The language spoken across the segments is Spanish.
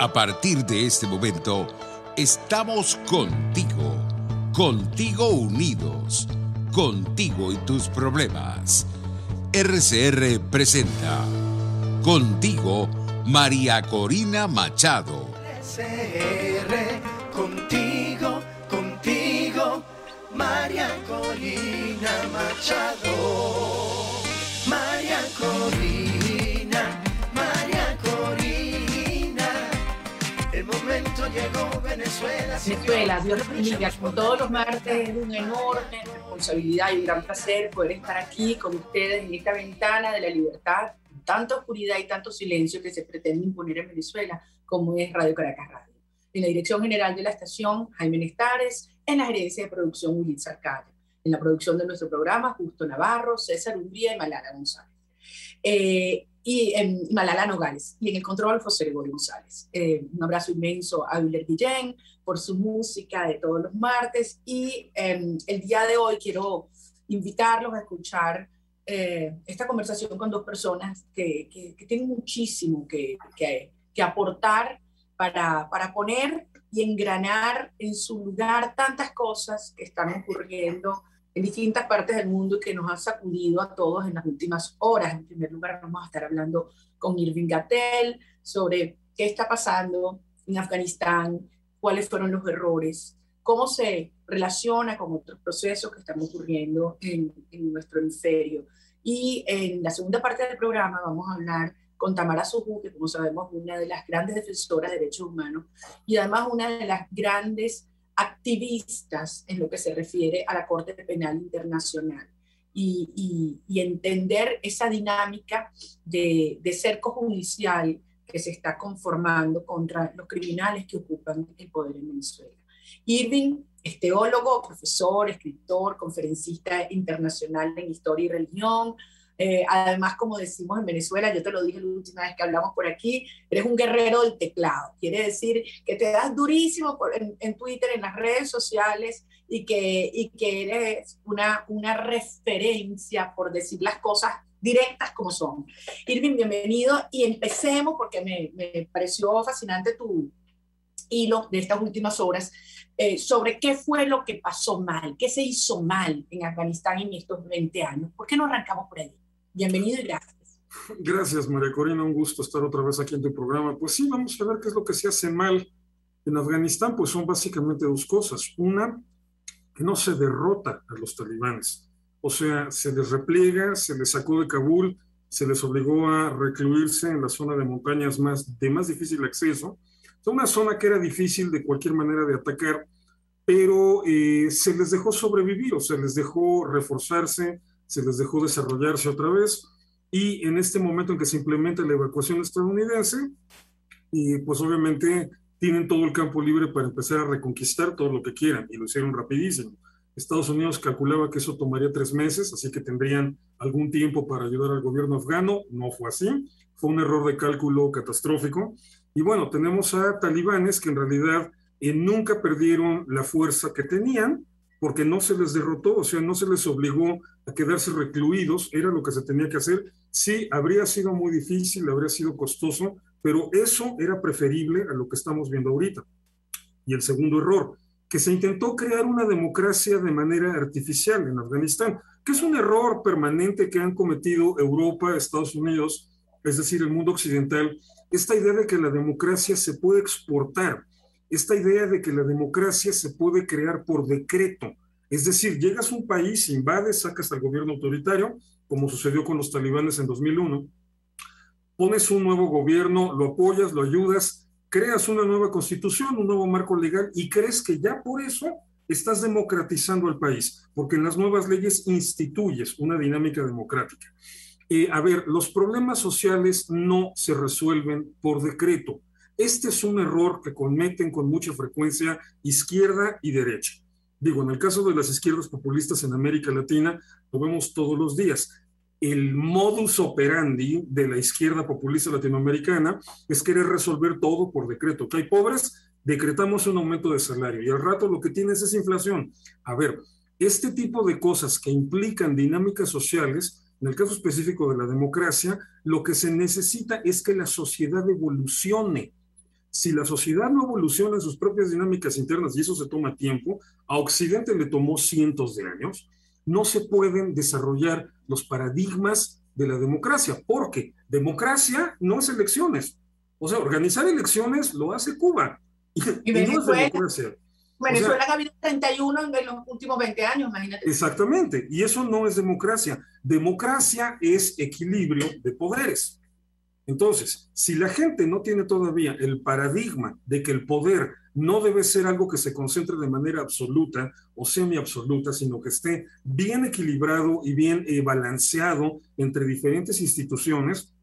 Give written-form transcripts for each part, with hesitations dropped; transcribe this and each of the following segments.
A partir de este momento, estamos contigo, contigo unidos, contigo y tus problemas. RCR presenta Contigo, María Corina Machado. RCR, contigo, contigo, María Corina Machado. María Corina, María Corina. El momento llegó, Venezuela. Venezuela, Dios los bendiga. Como todos los martes, es una enorme responsabilidad y un gran placer poder estar aquí con ustedes en esta ventana de la libertad, tanta oscuridad y tanto silencio que se pretende imponer en Venezuela, como es Radio Caracas Radio. En la dirección general de la estación, Jaime Nestares; en la gerencia de producción, Wilitza Arcayo; en la producción de nuestro programa, Justo Navarro, César Umbría y Malala González. Malala Nogales, y en el control, José Gregorio González. Un abrazo inmenso a Euler Guillén por su música de todos los martes, y el día de hoy quiero invitarlos a escuchar esta conversación con dos personas que tienen muchísimo que aportar para poner y engranar en su lugar tantas cosas que están ocurriendo en distintas partes del mundo y que nos han sacudido a todos en las últimas horas. En primer lugar, vamos a estar hablando con Irving Gatell sobre qué está pasando en Afganistán, cuáles fueron los errores, cómo se relaciona con otros procesos que están ocurriendo en nuestro hemisferio. Y en la segunda parte del programa vamos a hablar con Tamara Soju, que como sabemos es una de las grandes defensoras de derechos humanos y además una de las grandes activistas en lo que se refiere a la Corte Penal Internacional, y entender esa dinámica de cerco judicial que se está conformando contra los criminales que ocupan el poder en Venezuela. Irving es teólogo, profesor, escritor, conferencista internacional en historia y religión. Además, como decimos en Venezuela, yo te lo dije la última vez que hablamos por aquí, eres un guerrero del teclado. Quiere decir que te das durísimo en Twitter, en las redes sociales, y que eres una referencia, por decir las cosas directas como son. Irving, bienvenido, y empecemos porque me pareció fascinante tu hilo de estas últimas horas sobre qué fue lo que pasó mal, qué se hizo mal en Afganistán en estos 20 años. ¿Por qué no arrancamos por ahí? Bienvenido y gracias. Gracias, María Corina, un gusto estar otra vez aquí en tu programa. Pues sí, vamos a ver qué es lo que se hace mal en Afganistán. Pues son básicamente dos cosas. Una, que no se derrota a los talibanes. O sea, se les repliega, se les sacó de Kabul, se les obligó a recluirse en la zona de montañas de más difícil acceso. Una zona que era difícil de cualquier manera de atacar, pero se les dejó sobrevivir, o sea, les dejó reforzarse, se les dejó desarrollarse otra vez, y en este momento en que se implementa la evacuación estadounidense, y pues obviamente tienen todo el campo libre para empezar a reconquistar todo lo que quieran, y lo hicieron rapidísimo. Estados Unidos calculaba que eso tomaría 3 meses, así que tendrían algún tiempo para ayudar al gobierno afgano. No fue así, fue un error de cálculo catastrófico. Y bueno, tenemos a talibanes que en realidad nunca perdieron la fuerza que tenían, porque no se les derrotó, o sea, no se les obligó a quedarse recluidos, era lo que se tenía que hacer. Sí, habría sido muy difícil, habría sido costoso, pero eso era preferible a lo que estamos viendo ahorita. Y el segundo error, que se intentó crear una democracia de manera artificial en Afganistán, que es un error permanente que han cometido Europa, Estados Unidos, es decir, el mundo occidental. Esta idea de que la democracia se puede exportar, esta idea de que la democracia se puede crear por decreto, es decir, llegas a un país, invades, sacas al gobierno autoritario, como sucedió con los talibanes en 2001, pones un nuevo gobierno, lo apoyas, lo ayudas, creas una nueva constitución, un nuevo marco legal, y crees que ya por eso estás democratizando el país, porque en las nuevas leyes instituyes una dinámica democrática. A ver, los problemas sociales no se resuelven por decreto. Este es un error que cometen con mucha frecuencia izquierda y derecha. Digo, en el caso de las izquierdas populistas en América Latina, lo vemos todos los días. El modus operandi de la izquierda populista latinoamericana es querer resolver todo por decreto. Que hay pobres, decretamos un aumento de salario y al rato lo que tienes es inflación. A ver, este tipo de cosas que implican dinámicas sociales, en el caso específico de la democracia, lo que se necesita es que la sociedad evolucione. Si la sociedad no evoluciona en sus propias dinámicas internas, y eso se toma tiempo, a Occidente le tomó cientos de años, no se pueden desarrollar los paradigmas de la democracia, porque democracia no es elecciones. O sea, organizar elecciones lo hace Cuba, y no es democracia. Venezuela, O sea, ha habido 31 en los últimos 20 años, imagínate. exactamente, y eso no es democracia. Democracia es equilibrio de poderes. Entonces, si la gente no tiene todavía el paradigma de que el poder no debe ser algo que se concentre de manera absoluta o semiabsoluta, sino que esté bien equilibrado y bien balanceado entre diferentes instituciones,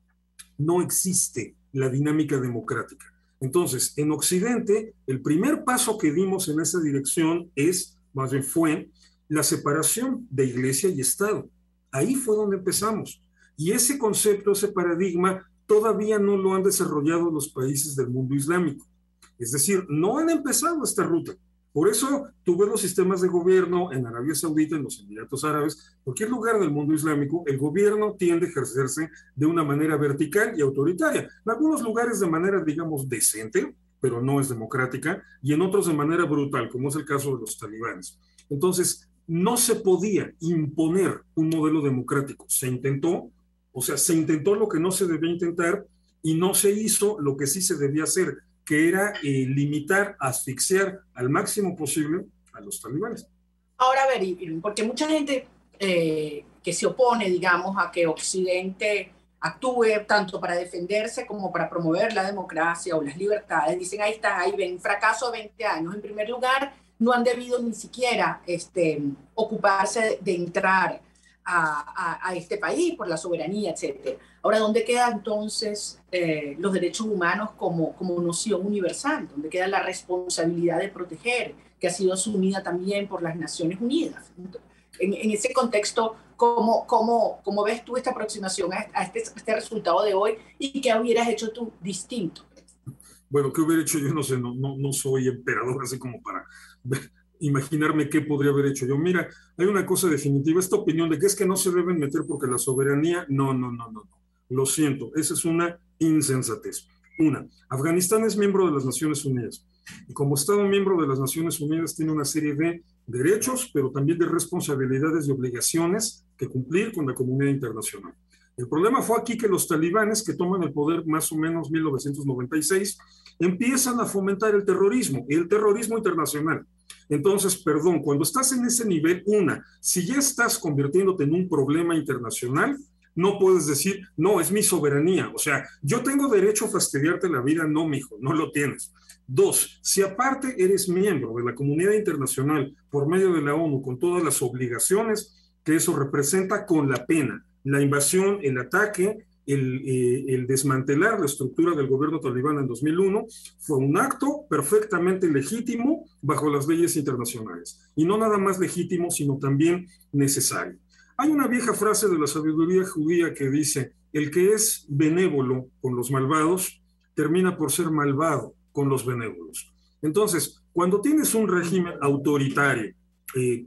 no existe la dinámica democrática. Entonces, en Occidente, el primer paso que dimos en esa dirección más bien fue la separación de iglesia y Estado. Ahí fue donde empezamos. Y ese concepto, ese paradigma, todavía no lo han desarrollado los países del mundo islámico. Es decir, no han empezado esta ruta. Por eso tú ves los sistemas de gobierno en Arabia Saudita, en los Emiratos Árabes, cualquier lugar del mundo islámico, el gobierno tiende a ejercerse de una manera vertical y autoritaria. En algunos lugares de manera, digamos, decente, pero no es democrática, y en otros de manera brutal, como es el caso de los talibanes. Entonces, no se podía imponer un modelo democrático. Se intentó, o sea, se intentó lo que no se debía intentar y no se hizo lo que sí se debía hacer, que era limitar, asfixiar al máximo posible a los talibanes. Ahora, a ver, porque mucha gente que se opone, digamos, a que Occidente actúe tanto para defenderse como para promover la democracia o las libertades, dicen, ahí está, ahí ven, fracaso de 20 años. En primer lugar, no han debido ni siquiera ocuparse de entrar a este país por la soberanía, etc. Ahora, ¿dónde quedan entonces los derechos humanos como noción universal? ¿Dónde queda la responsabilidad de proteger, que ha sido asumida también por las Naciones Unidas? En ese contexto, ¿cómo ves tú esta aproximación a este resultado de hoy y qué hubieras hecho tú distinto? Bueno, ¿qué hubiera hecho yo? No sé, no soy emperador así como para imaginarme qué podría haber hecho yo. Mira, hay una cosa definitiva, esta opinión de que es que no se deben meter porque la soberanía, no. Lo siento, esa es una insensatez. Una, Afganistán es miembro de las Naciones Unidas y como Estado miembro de las Naciones Unidas tiene una serie de derechos, pero también de responsabilidades y obligaciones que cumplir con la comunidad internacional. El problema fue aquí que los talibanes, que toman el poder más o menos 1996, empiezan a fomentar el terrorismo internacional. Entonces, perdón, cuando estás en ese nivel, si ya estás convirtiéndote en un problema internacional, no puedes decir, no, es mi soberanía. O sea, yo tengo derecho a fastidiarte la vida. No, mijo, no lo tienes. Dos, si aparte eres miembro de la comunidad internacional por medio de la ONU, con todas las obligaciones que eso representa, con la pena, la invasión, el ataque, el desmantelar la estructura del gobierno talibán en 2001, fue un acto perfectamente legítimo bajo las leyes internacionales. Y no nada más legítimo, sino también necesario. Hay una vieja frase de la sabiduría judía que dice, el que es benévolo con los malvados, termina por ser malvado con los benévolos. Entonces, cuando tienes un régimen autoritario,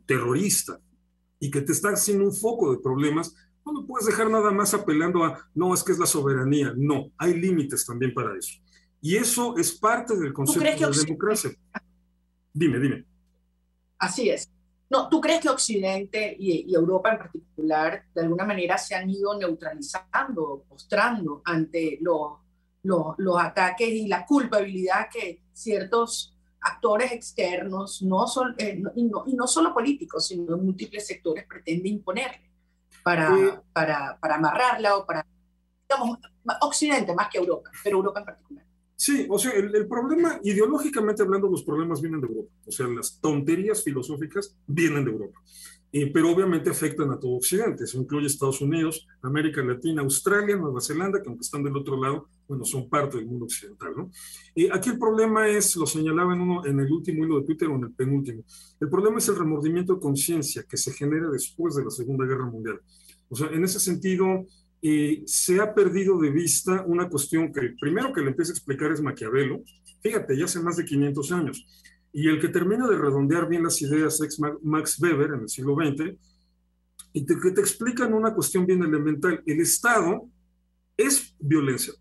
terrorista, y que te está haciendo un foco de problemas, no lo puedes dejar nada más apelando a, no, es que es la soberanía. No, hay límites también para eso. Y eso es parte del concepto de democracia. Dime. Así es. No, ¿tú crees que Occidente y Europa en particular de alguna manera se han ido neutralizando, postrando ante los ataques y la culpabilidad que ciertos actores externos, y no solo políticos, sino en múltiples sectores, pretenden imponerle para amarrarla o para, digamos, Occidente más que Europa, pero Europa en particular? Sí, o sea, el problema, ideológicamente hablando, los problemas vienen de Europa. O sea, las tonterías filosóficas vienen de Europa. Pero obviamente afectan a todo Occidente. Eso incluye Estados Unidos, América Latina, Australia, Nueva Zelanda, que aunque están del otro lado, bueno, son parte del mundo occidental, ¿no? Aquí el problema es, lo señalaba en el último hilo de Twitter o en el penúltimo, el problema es el remordimiento de conciencia que se genera después de la Segunda Guerra Mundial. O sea, en ese sentido, se ha perdido de vista una cuestión que el primero que le empieza a explicar es Maquiavelo, fíjate, ya hace más de 500 años, y el que termina de redondear bien las ideas es Max Weber en el siglo XX, y que te explican una cuestión bien elemental. El Estado es violencia,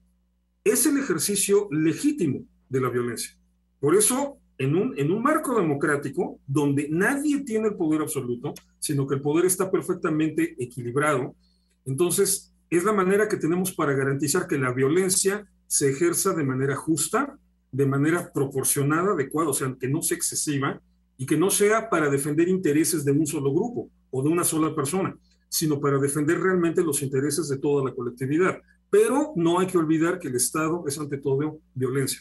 es el ejercicio legítimo de la violencia. Por eso, en un marco democrático, donde nadie tiene el poder absoluto, sino que el poder está perfectamente equilibrado, entonces es la manera que tenemos para garantizar que la violencia se ejerza de manera justa, de manera proporcionada, adecuada, o sea, que no sea excesiva y que no sea para defender intereses de un solo grupo o de una sola persona, sino para defender realmente los intereses de toda la colectividad. Pero no hay que olvidar que el Estado es ante todo violencia.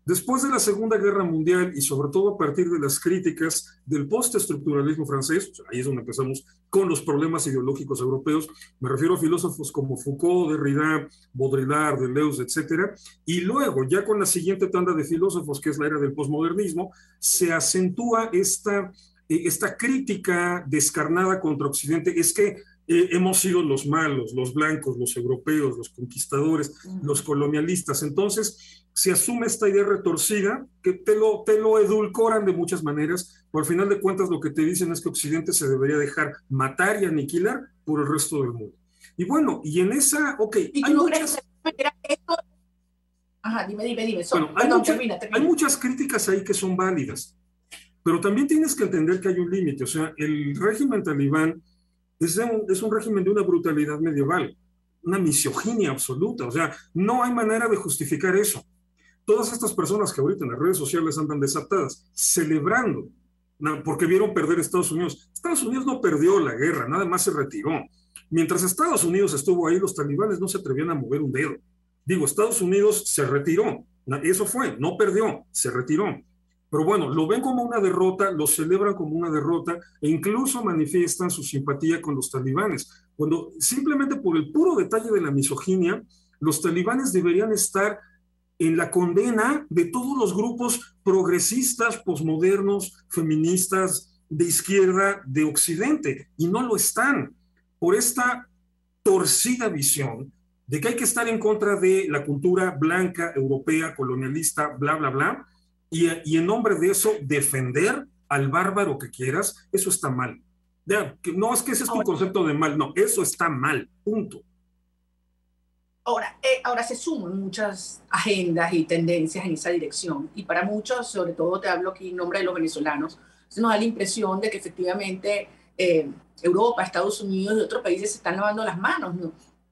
Después de la Segunda Guerra Mundial y sobre todo a partir de las críticas del postestructuralismo francés, o sea, ahí es donde empezamos con los problemas ideológicos europeos, me refiero a filósofos como Foucault, Derrida, Baudrillard, Deleuze, etcétera, y luego ya con la siguiente tanda de filósofos, que es la era del posmodernismo, se acentúa esta crítica descarnada contra Occidente. Es que hemos sido los malos, los blancos, los europeos, los conquistadores, los colonialistas. Entonces se asume esta idea retorcida que te lo edulcoran de muchas maneras, pero al final de cuentas lo que te dicen es que Occidente se debería dejar matar y aniquilar por el resto del mundo. Y bueno, y en esa, ok, ¿Y tú no crees que esto? Ajá, dime. Bueno, termina. Hay muchas críticas ahí que son válidas, pero también tienes que entender que hay un límite. O sea, el régimen talibán es un régimen de una brutalidad medieval, una misoginia absoluta. O sea, no hay manera de justificar eso. Todas estas personas que ahorita en las redes sociales andan desatadas, celebrando, porque vieron perder Estados Unidos. Estados Unidos no perdió la guerra, nada más se retiró. Mientras Estados Unidos estuvo ahí, los talibanes no se atrevían a mover un dedo. Digo, Estados Unidos se retiró, eso fue, no perdió, se retiró. Pero bueno, lo ven como una derrota, lo celebran como una derrota e incluso manifiestan su simpatía con los talibanes. Cuando simplemente por el puro detalle de la misoginia, los talibanes deberían estar en la condena de todos los grupos progresistas, posmodernos, feministas, de izquierda, de Occidente, y no lo están, por esta torcida visión de que hay que estar en contra de la cultura blanca, europea, colonialista, bla, bla, bla, y en nombre de eso defender al bárbaro que quieras. Eso está mal. Ya, no es que ese es tu concepto de mal, no, eso está mal, punto. Ahora se suman muchas agendas y tendencias en esa dirección, y para muchos, sobre todo te hablo aquí en nombre de los venezolanos, se nos da la impresión de que efectivamente Europa, Estados Unidos y otros países se están lavando las manos,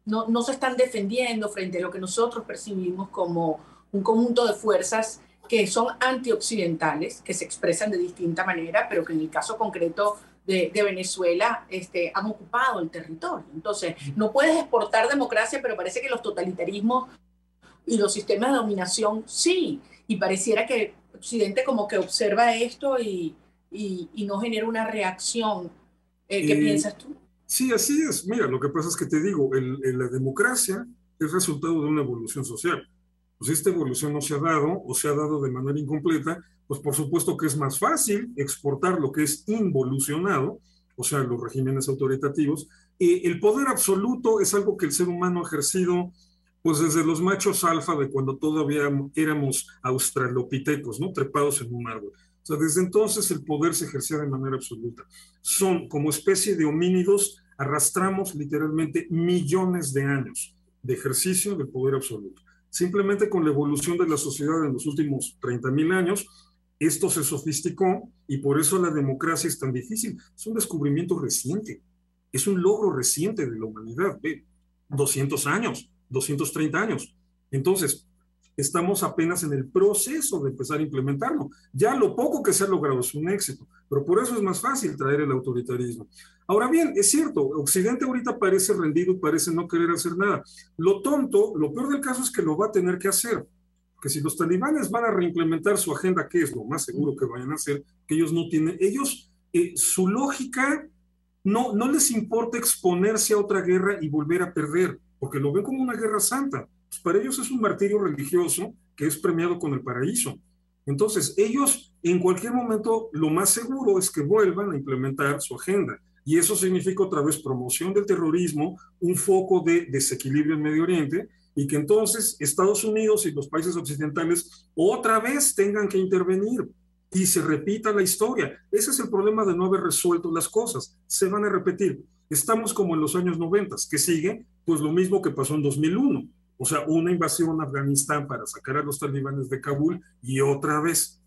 no se están defendiendo frente a lo que nosotros percibimos como un conjunto de fuerzas que son antioccidentales, que se expresan de distinta manera, pero que en el caso concreto de Venezuela han ocupado el territorio. Entonces, no puedes exportar democracia, pero parece que los totalitarismos y los sistemas de dominación sí, y pareciera que Occidente como que observa esto y no genera una reacción. ¿Qué piensas tú? Sí, así es. Mira, lo que pasa es que te digo, la democracia es resultado de una evolución social. Pues esta evolución no se ha dado o se ha dado de manera incompleta, pues por supuesto que es más fácil exportar lo que es involucionado, o sea, los regímenes autoritativos. El poder absoluto es algo que el ser humano ha ejercido pues desde los machos alfa de cuando todavía éramos australopitecos, ¿no? Trepados en un árbol. O sea, desde entonces el poder se ejercía de manera absoluta. Son como especie de homínidos, arrastramos literalmente millones de años de ejercicio del poder absoluto. Simplemente con la evolución de la sociedad en los últimos 30,000 años, esto se sofisticó y por eso la democracia es tan difícil. Es un descubrimiento reciente, es un logro reciente de la humanidad, 200 años, 230 años. Entonces, estamos apenas en el proceso de empezar a implementarlo. Ya lo poco que se ha logrado es un éxito, pero por eso es más fácil traer el autoritarismo. Ahora bien, es cierto, Occidente ahorita parece rendido y parece no querer hacer nada. Lo tonto, lo peor del caso es que lo va a tener que hacer. Que si los talibanes van a reimplementar su agenda, que es lo más seguro que vayan a hacer, que ellos no tienen, su lógica no les importa exponerse a otra guerra y volver a perder, porque lo ven como una guerra santa. Pues para ellos es un martirio religioso que es premiado con el paraíso. Entonces, ellos en cualquier momento lo más seguro es que vuelvan a implementar su agenda. Y eso significa otra vez promoción del terrorismo, un foco de desequilibrio en Medio Oriente, y que entonces Estados Unidos y los países occidentales otra vez tengan que intervenir y se repita la historia. Ese es el problema de no haber resuelto las cosas. Se van a repetir. Estamos como en los años 90, que sigue pues lo mismo que pasó en 2001. O sea, una invasión a Afganistán para sacar a los talibanes de Kabul y otra vez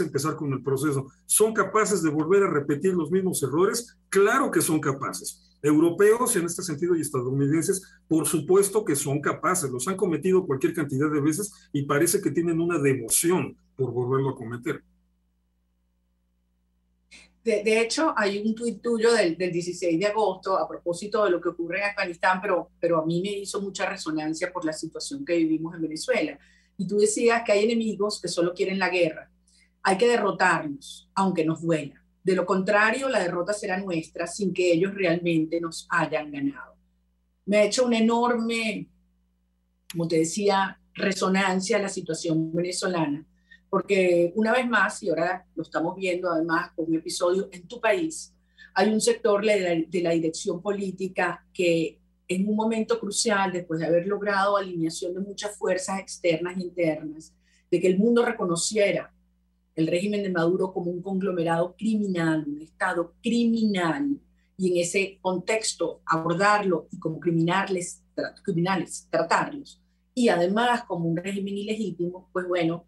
empezar con el proceso. ¿Son capaces de volver a repetir los mismos errores? Claro que son capaces. Europeos en este sentido y estadounidenses, por supuesto que son capaces, los han cometido cualquier cantidad de veces y parece que tienen una devoción por volverlo a cometer. De hecho, hay un tuit tuyo del 16 de agosto a propósito de lo que ocurre en Afganistán, pero a mí me hizo mucha resonancia por la situación que vivimos en Venezuela. Y tú decías que hay enemigos que solo quieren la guerra. Hay que derrotarlos, aunque nos duela. De lo contrario, la derrota será nuestra sin que ellos realmente nos hayan ganado. Me ha hecho una enorme, como te decía, resonancia la situación venezolana, porque una vez más, y ahora lo estamos viendo además con un episodio en tu país, hay un sector de la dirección política que en un momento crucial, después de haber logrado alineación de muchas fuerzas externas e internas, de que el mundo reconociera el régimen de Maduro como un conglomerado criminal, un Estado criminal, y en ese contexto abordarlo y como criminales tratarlos, y además como un régimen ilegítimo, pues bueno,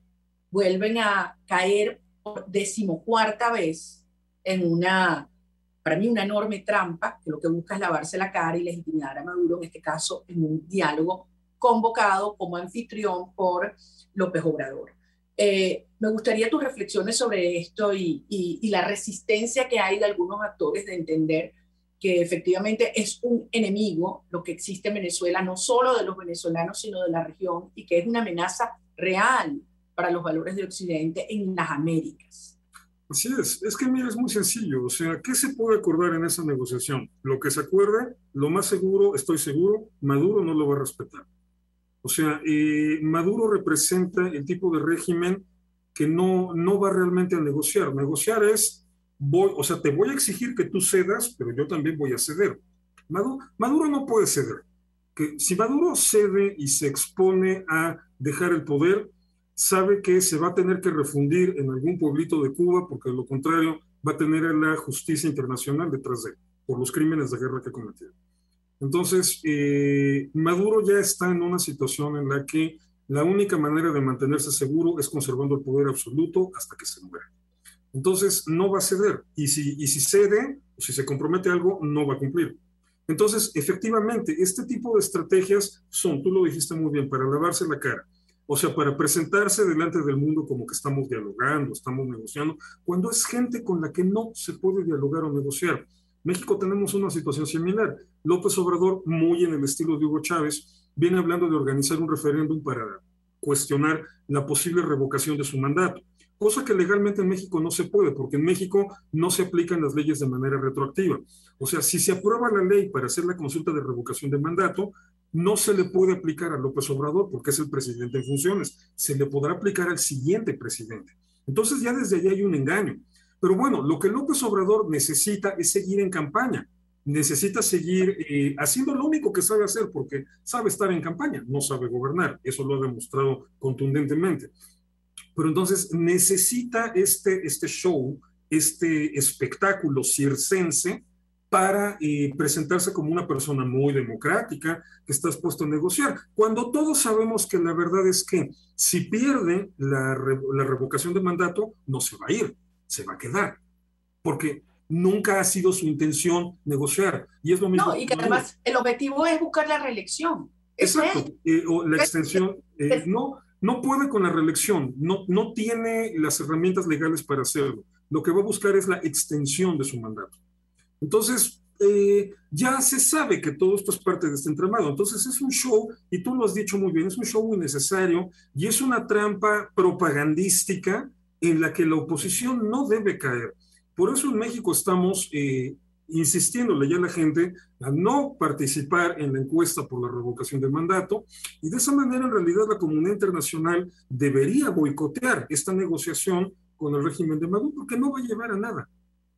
vuelven a caer por 14ª vez en una, para mí, una enorme trampa, que lo que busca es lavarse la cara y legitimar a Maduro, en este caso en un diálogo convocado como anfitrión por López Obrador. Me gustaría tus reflexiones sobre esto y la resistencia que hay de algunos actores de entender que efectivamente es un enemigo lo que existe en Venezuela, no solo de los venezolanos, sino de la región, y que es una amenaza real para los valores de Occidente en las Américas. Así es que mira, es muy sencillo, o sea, ¿qué se puede acordar en esa negociación? Lo que se acuerde, lo más seguro, estoy seguro, Maduro no lo va a respetar. O sea, Maduro representa el tipo de régimen que no va realmente a negociar. Negociar es, o sea, te voy a exigir que tú cedas, pero yo también voy a ceder. Maduro no puede ceder. Que si Maduro cede y se expone a dejar el poder, sabe que se va a tener que refundir en algún pueblito de Cuba, porque de lo contrario va a tener a la justicia internacional detrás de él, por los crímenes de guerra que ha cometido. Entonces, Maduro ya está en una situación en la que la única manera de mantenerse seguro es conservando el poder absoluto hasta que se muera. Entonces, no va a ceder. Y si cede, o si se compromete a algo, no va a cumplir. Entonces, efectivamente, este tipo de estrategias son, tú lo dijiste muy bien, para lavarse la cara. O sea, para presentarse delante del mundo como que estamos dialogando, estamos negociando, cuando es gente con la que no se puede dialogar o negociar. México tenemos una situación similar. López Obrador, muy en el estilo de Hugo Chávez, viene hablando de organizar un referéndum para cuestionar la posible revocación de su mandato, cosa que legalmente en México no se puede, porque en México no se aplican las leyes de manera retroactiva. O sea, si se aprueba la ley para hacer la consulta de revocación de mandato, no se le puede aplicar a López Obrador porque es el presidente en funciones, se le podrá aplicar al siguiente presidente. Entonces ya desde allí hay un engaño. Pero bueno, lo que López Obrador necesita es seguir en campaña, necesita seguir haciendo lo único que sabe hacer, porque sabe estar en campaña, no sabe gobernar, eso lo ha demostrado contundentemente. Pero entonces necesita este show, este espectáculo circense para presentarse como una persona muy democrática, que está dispuesto a negociar, cuando todos sabemos que la verdad es que si pierde la revocación de mandato, no se va a ir, se va a quedar, porque nunca ha sido su intención negociar. Y es lo mismo. No, y que además el objetivo es buscar la reelección. Exacto, o la extensión, no puede con la reelección, no tiene las herramientas legales para hacerlo. Lo que va a buscar es la extensión de su mandato. Entonces, ya se sabe que todo esto es parte de este entramado. Entonces, es un show, y tú lo has dicho muy bien, es un show muy necesario y es una trampa propagandística en la que la oposición no debe caer. Por eso en México estamos insistiéndole ya a la gente a no participar en la encuesta por la revocación del mandato, y de esa manera en realidad la comunidad internacional debería boicotear esta negociación con el régimen de Maduro, porque no va a llevar a nada.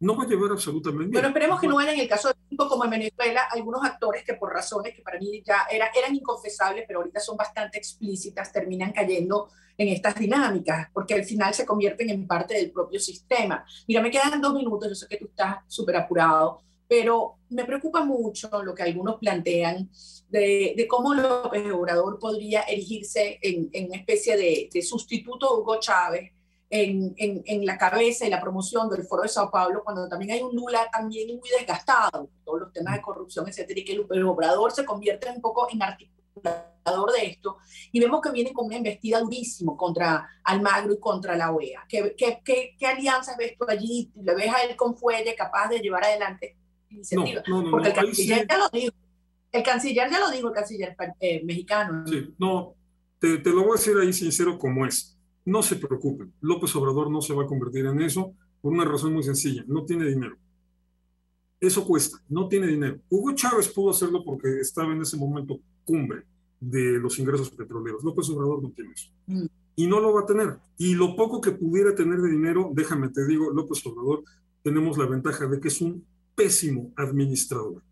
No va a llevar absolutamente nada. Pero esperemos que no haya en el caso de México, como en Venezuela, algunos actores que por razones que para mí ya eran inconfesables, pero ahorita son bastante explícitas, terminan cayendo en estas dinámicas, porque al final se convierten en parte del propio sistema. Mira, me quedan 2 minutos, yo sé que tú estás súper apurado, pero me preocupa mucho lo que algunos plantean de cómo López Obrador podría erigirse en una especie de sustituto de Hugo Chávez en la cabeza y la promoción del Foro de Sao Paulo, cuando también hay un Lula también muy desgastado, todos los temas de corrupción, etcétera, y que López Obrador se convierte un poco en articulador de esto, y vemos que viene con una embestida durísimo contra Almagro y contra la OEA. ¿Qué alianzas ves tú allí? ¿Le ves a él con fuelle capaz de llevar adelante iniciativas? Porque el canciller sí ya lo dijo. El canciller ya lo dijo, el canciller mexicano. Sí, no, te lo voy a decir ahí sincero como es. No se preocupen, López Obrador no se va a convertir en eso por una razón muy sencilla, no tiene dinero. Eso cuesta, no tiene dinero. Hugo Chávez pudo hacerlo porque estaba en ese momento cumbre de los ingresos petroleros. López Obrador no tiene eso. Y no lo va a tener. Y lo poco que pudiera tener de dinero, déjame te digo, López Obrador, tenemos la ventaja de que es un pésimo administrador.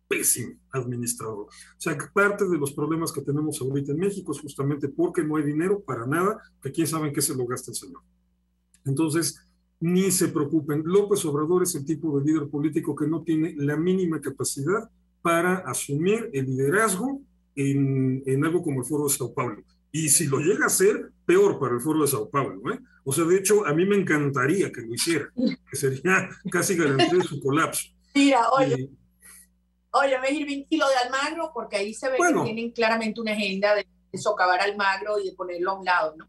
Pésimo administrador. O sea, que parte de los problemas que tenemos ahorita en México es justamente porque no hay dinero para nada, que quién sabe en qué se lo gasta el señor. Entonces, ni se preocupen. López Obrador es el tipo de líder político que no tiene la mínima capacidad para asumir el liderazgo en algo como el Foro de Sao Paulo. Y si lo llega a hacer, peor para el Foro de Sao Paulo, ¿eh? O sea, de hecho, a mí me encantaría que lo hiciera, que sería casi garantía de su colapso. Mira, oye, Irving, y lo de Almagro, porque ahí se ve que tienen claramente una agenda de socavar a Almagro y de ponerlo a un lado, ¿no?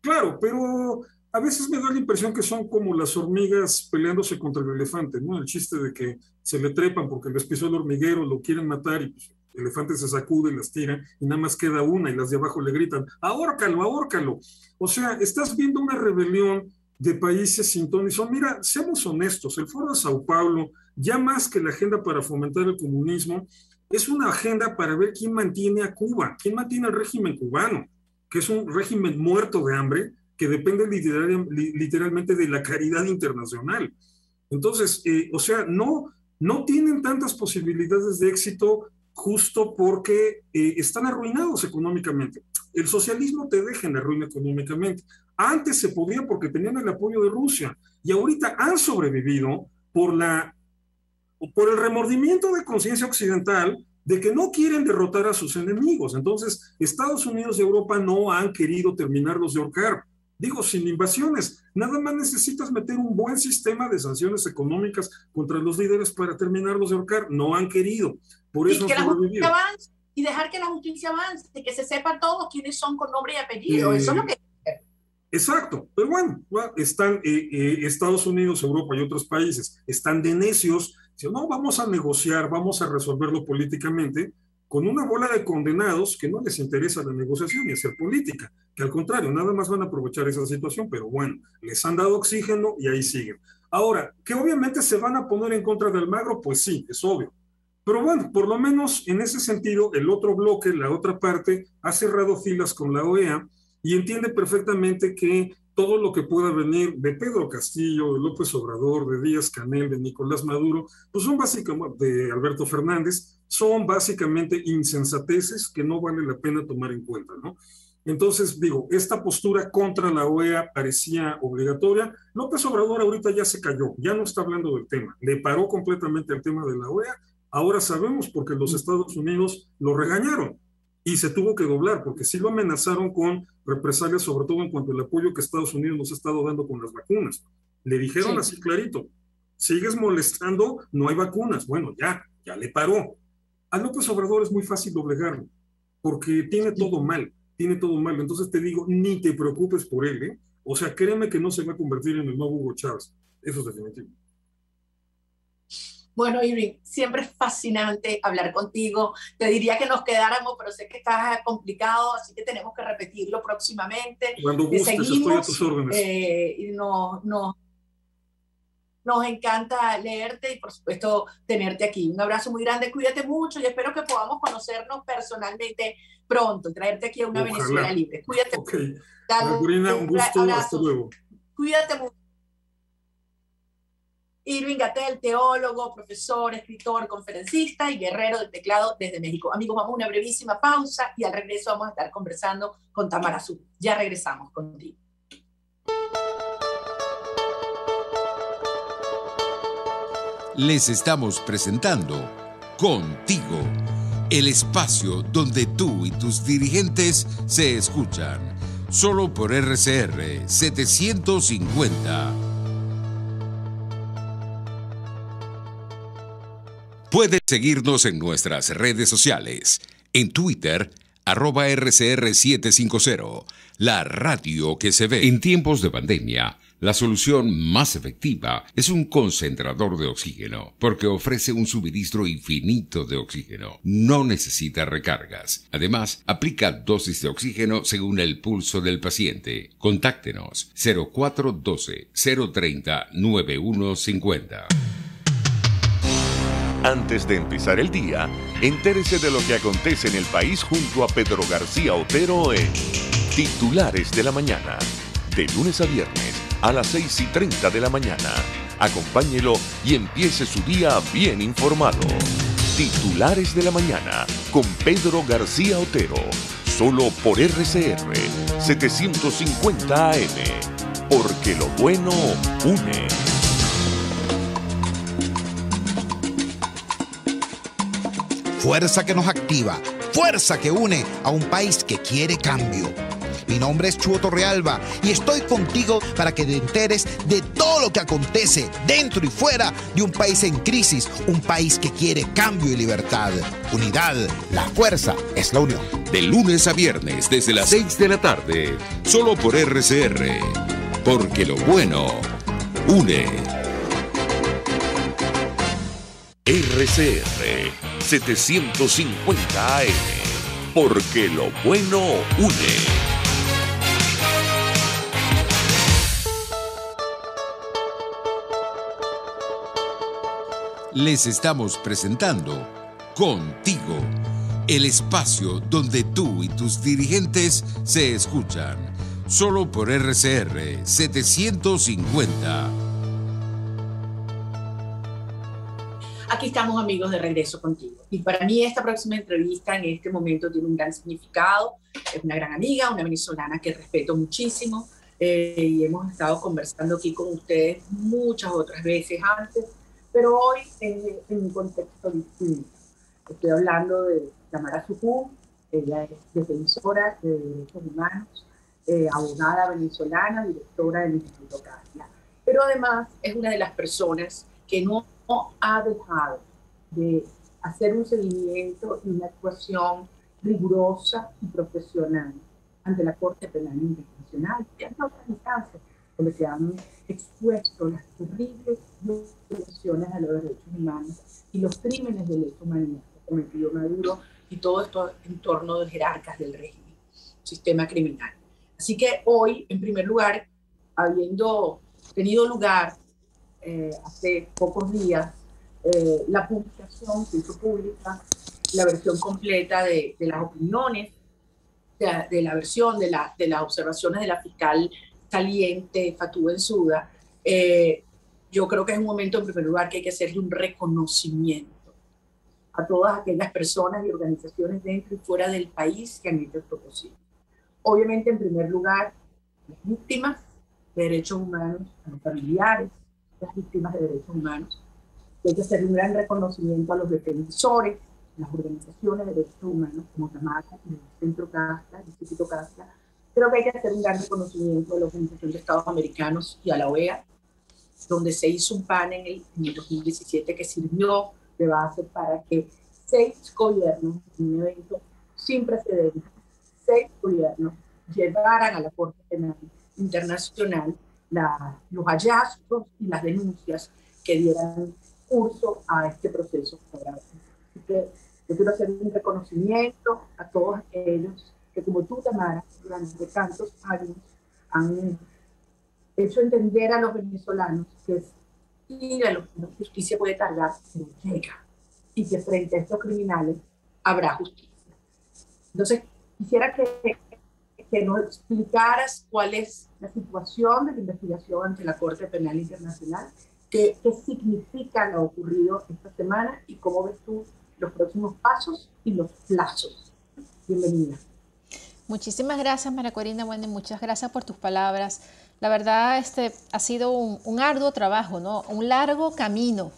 Claro, pero a veces me da la impresión que son como las hormigas peleándose contra el elefante, ¿no? El chiste de que se le trepan porque les pisó el hormiguero, lo quieren matar y pues, el elefante se sacude y las tira y nada más queda una y las de abajo le gritan, ahórcalo, ahórcalo. O sea, estás viendo una rebelión de países sin ton ni son. Mira, seamos honestos, el Foro de Sao Paulo, ya más que la agenda para fomentar el comunismo, es una agenda para ver quién mantiene a Cuba, quién mantiene al régimen cubano, que es un régimen muerto de hambre, que depende literalmente de la caridad internacional. Entonces, o sea, no tienen tantas posibilidades de éxito justo porque están arruinados económicamente. El socialismo te deja en la ruina económicamente. Antes se podía porque tenían el apoyo de Rusia y ahorita han sobrevivido por el remordimiento de conciencia occidental de que no quieren derrotar a sus enemigos. Entonces, Estados Unidos y Europa no han querido terminarlos de ahorcar. Digo, sin invasiones, nada más necesitas meter un buen sistema de sanciones económicas contra los líderes para terminarlos de ahorcar. No han querido, por eso han sobrevivido. Y dejar que la justicia avance, que se sepa todos quiénes son con nombre y apellido, eso es lo que... Exacto, pero bueno, están Estados Unidos, Europa y otros países, están de necios, dicen, no, vamos a negociar, vamos a resolverlo políticamente, con una bola de condenados que no les interesa la negociación y hacer política, que al contrario, nada más van a aprovechar esa situación, pero bueno, les han dado oxígeno y ahí siguen. Ahora, que obviamente se van a poner en contra de Almagro, pues sí, es obvio. Pero bueno, por lo menos en ese sentido, el otro bloque, la otra parte, ha cerrado filas con la OEA y entiende perfectamente que todo lo que pueda venir de Pedro Castillo, de López Obrador, de Díaz-Canel, de Nicolás Maduro, pues son básicamente, de Alberto Fernández, son básicamente insensateces que no vale la pena tomar en cuenta, ¿no? Entonces, digo, esta postura contra la OEA parecía obligatoria. López Obrador ahorita ya se cayó, ya no está hablando del tema, le paró completamente al tema de la OEA. Ahora sabemos porque los Estados Unidos lo regañaron y se tuvo que doblar, porque sí lo amenazaron con represalias, sobre todo en cuanto al apoyo que Estados Unidos nos ha estado dando con las vacunas. Le dijeron así clarito, sigues molestando, no hay vacunas. Bueno, ya le paró. A López Obrador es muy fácil doblegarlo, porque tiene todo mal. Entonces te digo, ni te preocupes por él, ¿eh? O sea, créeme que no se va a convertir en el nuevo Hugo Chávez. Eso es definitivo. Bueno, Irving, siempre es fascinante hablar contigo. Te diría que nos quedáramos, pero sé que está complicado, así que tenemos que repetirlo próximamente. Cuando gustes, estoy a tus órdenes. Y nos encanta leerte y, por supuesto, tenerte aquí. Un abrazo muy grande, cuídate mucho y espero que podamos conocernos personalmente pronto y traerte aquí a una Ojalá. Venezuela libre. Cuídate. Ok. Corina, un gusto. Abrazos. Hasta luego. Cuídate mucho. Irving Gatell, teólogo, profesor, escritor, conferencista y guerrero del teclado desde México. Amigos, vamos a una brevísima pausa y al regreso vamos a estar conversando con Tamara Azul. Ya regresamos contigo. Les estamos presentando Contigo, el espacio donde tú y tus dirigentes se escuchan, solo por RCR 750. Puedes seguirnos en nuestras redes sociales, en Twitter, @RCR750, la radio que se ve. En tiempos de pandemia, la solución más efectiva es un concentrador de oxígeno, porque ofrece un suministro infinito de oxígeno. No necesita recargas. Además, aplica dosis de oxígeno según el pulso del paciente. Contáctenos 0412-030-9150. Antes de empezar el día, entérese de lo que acontece en el país junto a Pedro García Otero en Titulares de la Mañana, de lunes a viernes a las 6:30 de la mañana. Acompáñelo y empiece su día bien informado. Titulares de la Mañana con Pedro García Otero, solo por RCR 750 AM, porque lo bueno une. Fuerza que nos activa, fuerza que une a un país que quiere cambio. Mi nombre es Chuo Torrealba y estoy contigo para que te enteres de todo lo que acontece dentro y fuera de un país en crisis, un país que quiere cambio y libertad. Unidad, la fuerza es la unión. De lunes a viernes desde las 6 de la tarde, solo por RCR, porque lo bueno une. RCR 750 AM, porque lo bueno une. Les estamos presentando Contigo, el espacio donde tú y tus dirigentes se escuchan, solo por RCR 750. Aquí estamos, amigos, de regreso contigo. Y para mí esta próxima entrevista en este momento tiene un gran significado. Es una gran amiga, una venezolana que respeto muchísimo y hemos estado conversando aquí con ustedes muchas otras veces antes, pero hoy en un contexto distinto. Estoy hablando de Tamara Sucú. Ella es defensora de derechos humanos, abogada venezolana, directora del Instituto Casla. Pero además es una de las personas que no ha dejado de hacer un seguimiento y una actuación rigurosa y profesional ante la Corte Penal Internacional y ante otras instancias donde se han expuesto las terribles violaciones a los derechos humanos y los crímenes de lesa humanidad que ha cometido Maduro y todo esto en torno de jerarcas del régimen, sistema criminal. Así que hoy, en primer lugar, habiendo tenido lugar hace pocos días la publicación que hizo pública, la versión completa de las opiniones, de la versión de las observaciones de la fiscal saliente Fatou Bensouda, yo creo que es un momento, en primer lugar, que hay que hacerle un reconocimiento a todas aquellas personas y organizaciones dentro y fuera del país que han hecho esto posible. Obviamente, en primer lugar, las víctimas de derechos humanos, a los familiares, las víctimas de derechos humanos. Hay que hacer un gran reconocimiento a los defensores, las organizaciones de derechos humanos, como Tamara, el Centro Casla, el Instituto Casla. Creo que hay que hacer un gran reconocimiento a la Organización de Estados Americanos y a la OEA, donde se hizo un panel en el 2017 que sirvió de base para que 6 gobiernos, en un evento sin precedentes, 6 gobiernos llevaran a la Corte Penal Internacional los hallazgos y las denuncias que dieran curso a este proceso. Así que yo quiero hacer un reconocimiento a todos aquellos que, como tú, Tamara, durante tantos años han hecho entender a los venezolanos que sí, la justicia puede tardar, pero llega, y que frente a estos criminales habrá justicia. Entonces, quisiera que nos explicaras cuál es la situación de la investigación ante la Corte Penal Internacional, qué significa lo ocurrido esta semana y cómo ves tú los próximos pasos y los plazos. Bienvenida. Muchísimas gracias, María Corina. Bueno, muchas gracias por tus palabras. La verdad, ha sido un arduo trabajo, ¿no? Un largo camino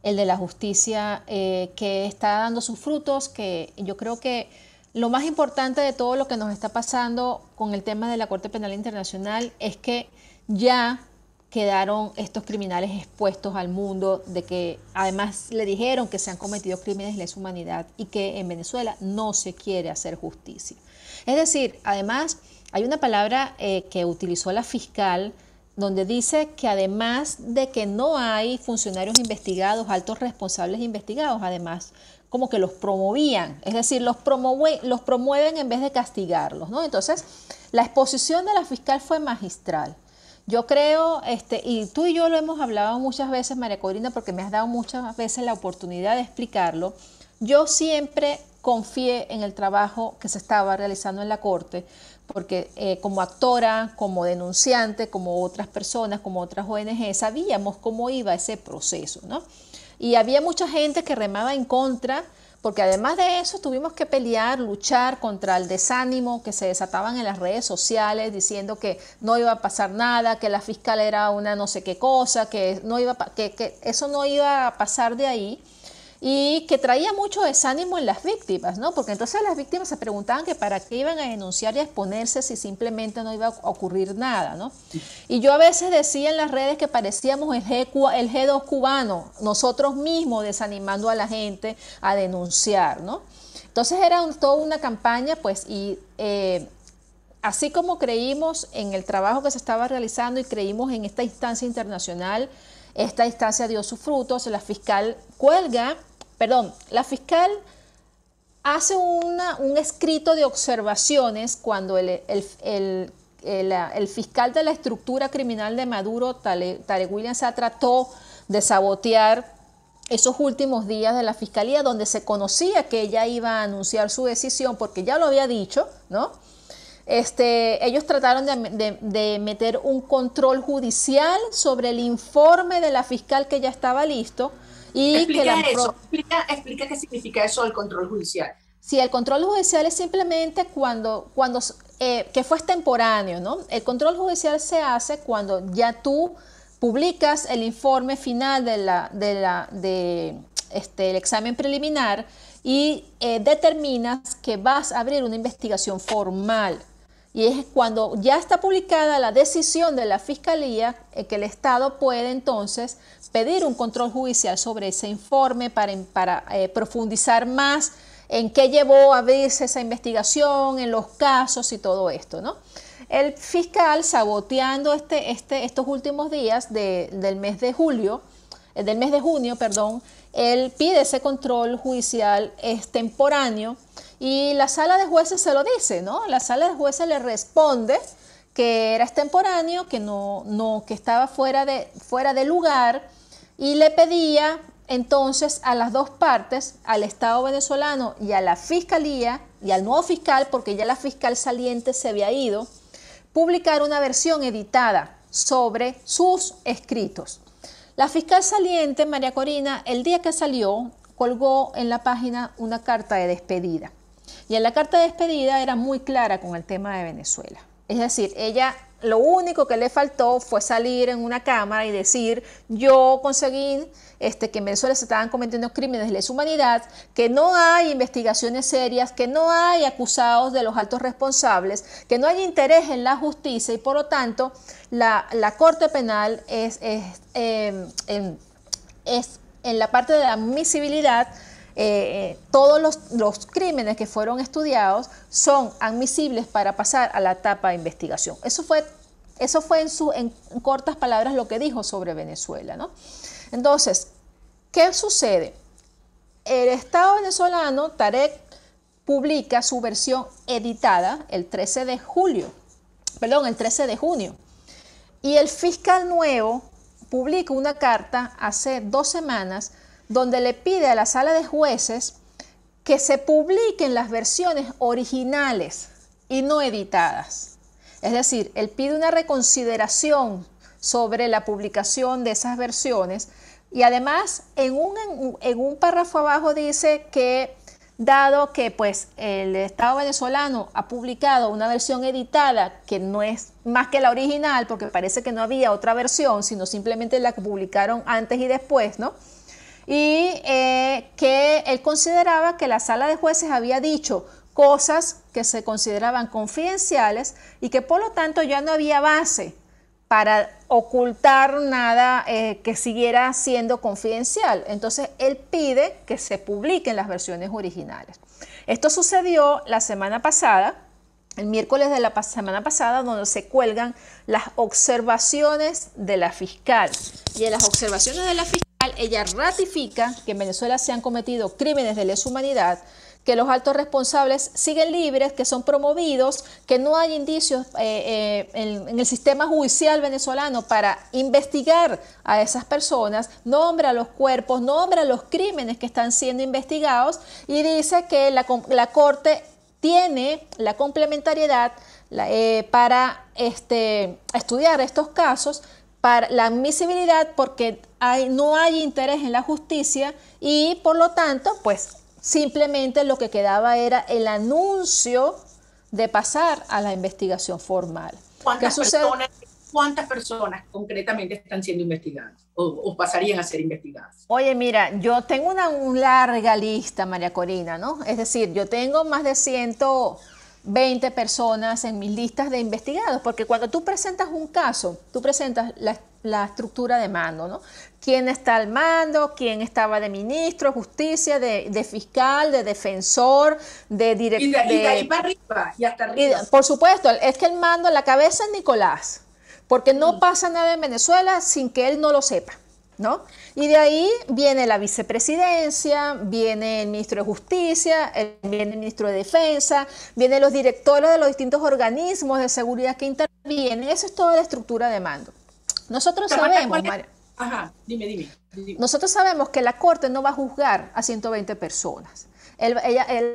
el de la justicia, que está dando sus frutos, que yo creo que lo más importante de todo lo que nos está pasando con el tema de la Corte Penal Internacional es que ya quedaron estos criminales expuestos al mundo, de que además le dijeron que se han cometido crímenes de lesa humanidad y que en Venezuela no se quiere hacer justicia. Es decir, además hay una palabra que utilizó la fiscal donde dice que además de que no hay funcionarios investigados, altos responsables investigados, además como que los promovían, es decir, los promueven en vez de castigarlos, ¿no? Entonces, la exposición de la fiscal fue magistral. Yo creo, y tú y yo lo hemos hablado muchas veces, María Corina, porque me has dado muchas veces la oportunidad de explicarlo. Yo siempre confié en el trabajo que se estaba realizando en la Corte, porque como actora, como denunciante, como otras personas, como otras ONG, sabíamos cómo iba ese proceso, ¿no? Y había mucha gente que remaba en contra, porque además de eso tuvimos que pelear, luchar contra el desánimo que se desataban en las redes sociales diciendo que no iba a pasar nada, que la fiscal era una no sé qué cosa, que eso no iba a pasar de ahí, y que traía mucho desánimo en las víctimas, ¿no? Porque entonces las víctimas se preguntaban que para qué iban a denunciar y a exponerse si simplemente no iba a ocurrir nada, ¿no? Y yo a veces decía en las redes que parecíamos el G2 cubano, nosotros mismos desanimando a la gente a denunciar, ¿no? Entonces era toda una campaña, pues, y así como creímos en el trabajo que se estaba realizando y creímos en esta instancia internacional, esta instancia dio sus frutos. La fiscal hace un escrito de observaciones cuando el fiscal de la estructura criminal de Maduro, Tarek William Saab, trató de sabotear esos últimos días de la fiscalía, donde se conocía que ella iba a anunciar su decisión, porque ya lo había dicho, ¿no? Ellos trataron de meter un control judicial sobre el informe de la fiscal que ya estaba listo. Y explica qué significa eso, el control judicial. Sí, el control judicial es simplemente que fue extemporáneo, ¿no? El control judicial se hace cuando ya tú publicas el informe final del examen preliminar y determinas que vas a abrir una investigación formal. Y es cuando ya está publicada la decisión de la Fiscalía que el Estado puede entonces pedir un control judicial sobre ese informe para profundizar más en qué llevó a abrirse esa investigación, en los casos y todo esto, ¿no? El fiscal, saboteando estos últimos días del mes de junio, él pide ese control judicial extemporáneo. Y la sala de jueces se lo dice, ¿no? La sala de jueces le responde que era extemporáneo, que estaba fuera de lugar, y le pedía entonces a las dos partes, al Estado venezolano y a la Fiscalía y al nuevo fiscal, porque ya la fiscal saliente se había ido, publicar una versión editada sobre sus escritos. La fiscal saliente, María Corina, el día que salió, colgó en la página una carta de despedida. Y en la carta de despedida era muy clara con el tema de Venezuela. Es decir, ella lo único que le faltó fue salir en una cámara y decir: yo conseguí que en Venezuela se estaban cometiendo crímenes de lesa humanidad, que no hay investigaciones serias, que no hay acusados de los altos responsables, que no hay interés en la justicia y por lo tanto la Corte Penal es en la parte de la admisibilidad. Todos los crímenes que fueron estudiados son admisibles para pasar a la etapa de investigación. Eso fue en cortas palabras lo que dijo sobre Venezuela, ¿no? Entonces, ¿qué sucede? El Estado venezolano, Tarek, publica su versión editada el 13 de junio, y el fiscal nuevo publica una carta hace 2 semanas donde le pide a la sala de jueces que se publiquen las versiones originales y no editadas. Es decir, él pide una reconsideración sobre la publicación de esas versiones y además en un párrafo abajo dice que dado que pues, el Estado venezolano ha publicado una versión editada que no es más que la original, porque parece que no había otra versión, sino simplemente la que publicaron antes y después, ¿no? y que él consideraba que la sala de jueces había dicho cosas que se consideraban confidenciales y que por lo tanto ya no había base para ocultar nada que siguiera siendo confidencial. Entonces él pide que se publiquen las versiones originales. Esto sucedió la semana pasada, el miércoles de la semana pasada, donde se cuelgan las observaciones de la fiscal. Y en las observaciones de la fiscal, ella ratifica que en Venezuela se han cometido crímenes de lesa humanidad, que los altos responsables siguen libres, que son promovidos, que no hay indicios en el sistema judicial venezolano para investigar a esas personas, nombra los cuerpos, nombra los crímenes que están siendo investigados y dice que la Corte tiene la complementariedad para estudiar estos casos, para la admisibilidad, porque no hay interés en la justicia y por lo tanto, pues simplemente lo que quedaba era el anuncio de pasar a la investigación formal. ¿Cuántas personas concretamente están siendo investigadas o pasarían a ser investigadas? Oye, mira, yo tengo una larga lista, María Corina, ¿no? Es decir, yo tengo más de 120 personas en mis listas de investigados, porque cuando tú presentas un caso, tú presentas la estructura de mando, ¿no? ¿Quién está al mando? ¿Quién estaba de ministro de justicia, de fiscal, de defensor, de director? Y de ahí para arriba, y hasta arriba. Por supuesto, es que el mando, la cabeza es Nicolás, porque no pasa nada en Venezuela sin que él no lo sepa, ¿no? Y de ahí viene la vicepresidencia, viene el ministro de Justicia, viene el ministro de Defensa, vienen los directores de los distintos organismos de seguridad que intervienen. Eso es toda la estructura de mando. Nosotros sabemos, Ajá, dime. Nosotros sabemos que la Corte no va a juzgar a 120 personas.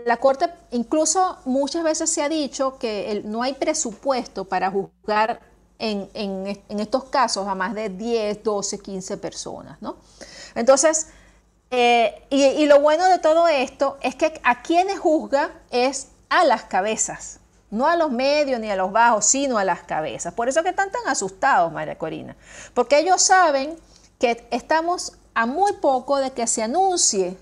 La Corte, incluso muchas veces se ha dicho que no hay presupuesto para juzgar en estos casos a más de 10, 12, 15 personas, ¿no? Entonces, y lo bueno de todo esto es que a quienes juzga es a las cabezas, no a los medios ni a los bajos, sino a las cabezas. Por eso que están tan asustados, María Corina, porque ellos saben que estamos a muy poco de que se anuncie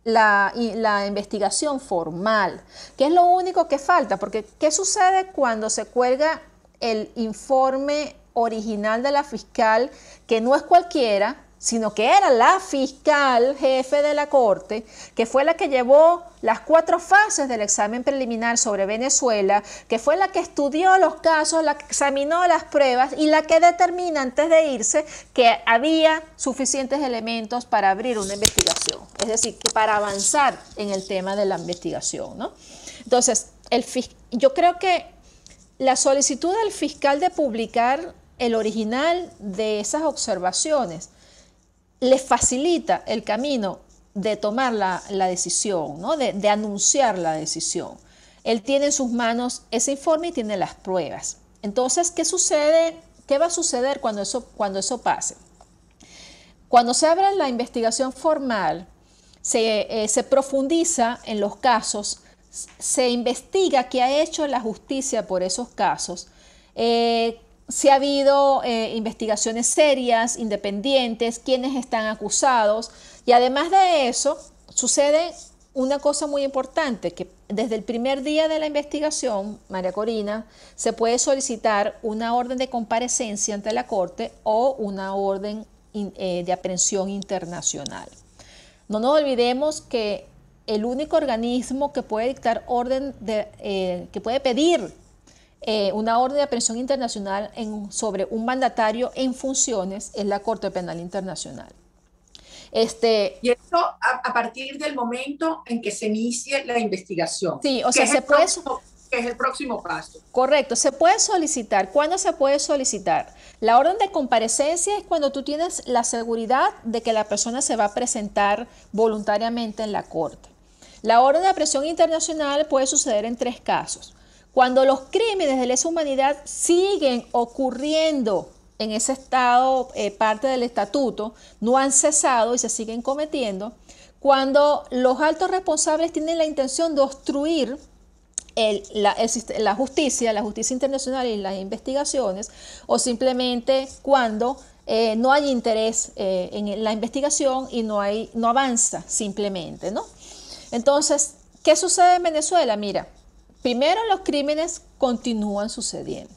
la investigación formal, que es lo único que falta, porque ¿qué sucede cuando se cuelga el informe original de la fiscal, que no es cualquiera, sino que era la fiscal jefe de la Corte, que fue la que llevó las 4 fases del examen preliminar sobre Venezuela, que fue la que estudió los casos, la que examinó las pruebas y la que determina antes de irse que había suficientes elementos para abrir una investigación, es decir, que para avanzar en el tema de la investigación, ¿no? Entonces, yo creo que la solicitud del fiscal de publicar el original de esas observaciones le facilita el camino de tomar la decisión, ¿no? de anunciar la decisión. Él tiene en sus manos ese informe y tiene las pruebas. Entonces, ¿qué sucede? ¿Qué va a suceder cuando eso pase? Cuando se abre la investigación formal, se profundiza en los casos, se investiga qué ha hecho la justicia por esos casos, si ha habido investigaciones serias, independientes, quiénes están acusados, y además de eso sucede una cosa muy importante, que desde el primer día de la investigación, María Corina, se puede solicitar una orden de comparecencia ante la Corte o una orden de aprehensión internacional. No nos olvidemos que el único organismo que puede dictar que puede pedir una orden de aprehensión internacional sobre un mandatario en funciones es la Corte Penal Internacional. Y esto a partir del momento en que se inicie la investigación. Sí, o sea, que es el próximo paso. Correcto, se puede solicitar. ¿Cuándo se puede solicitar? La orden de comparecencia es cuando tú tienes la seguridad de que la persona se va a presentar voluntariamente en la Corte. La orden de aprehensión internacional puede suceder en 3 casos. Cuando los crímenes de lesa humanidad siguen ocurriendo en ese estado, parte del estatuto, no han cesado y se siguen cometiendo, cuando los altos responsables tienen la intención de obstruir la justicia internacional y las investigaciones, o simplemente cuando no hay interés en la investigación y no avanza simplemente, ¿no? Entonces, ¿qué sucede en Venezuela? Mira, primero los crímenes continúan sucediendo.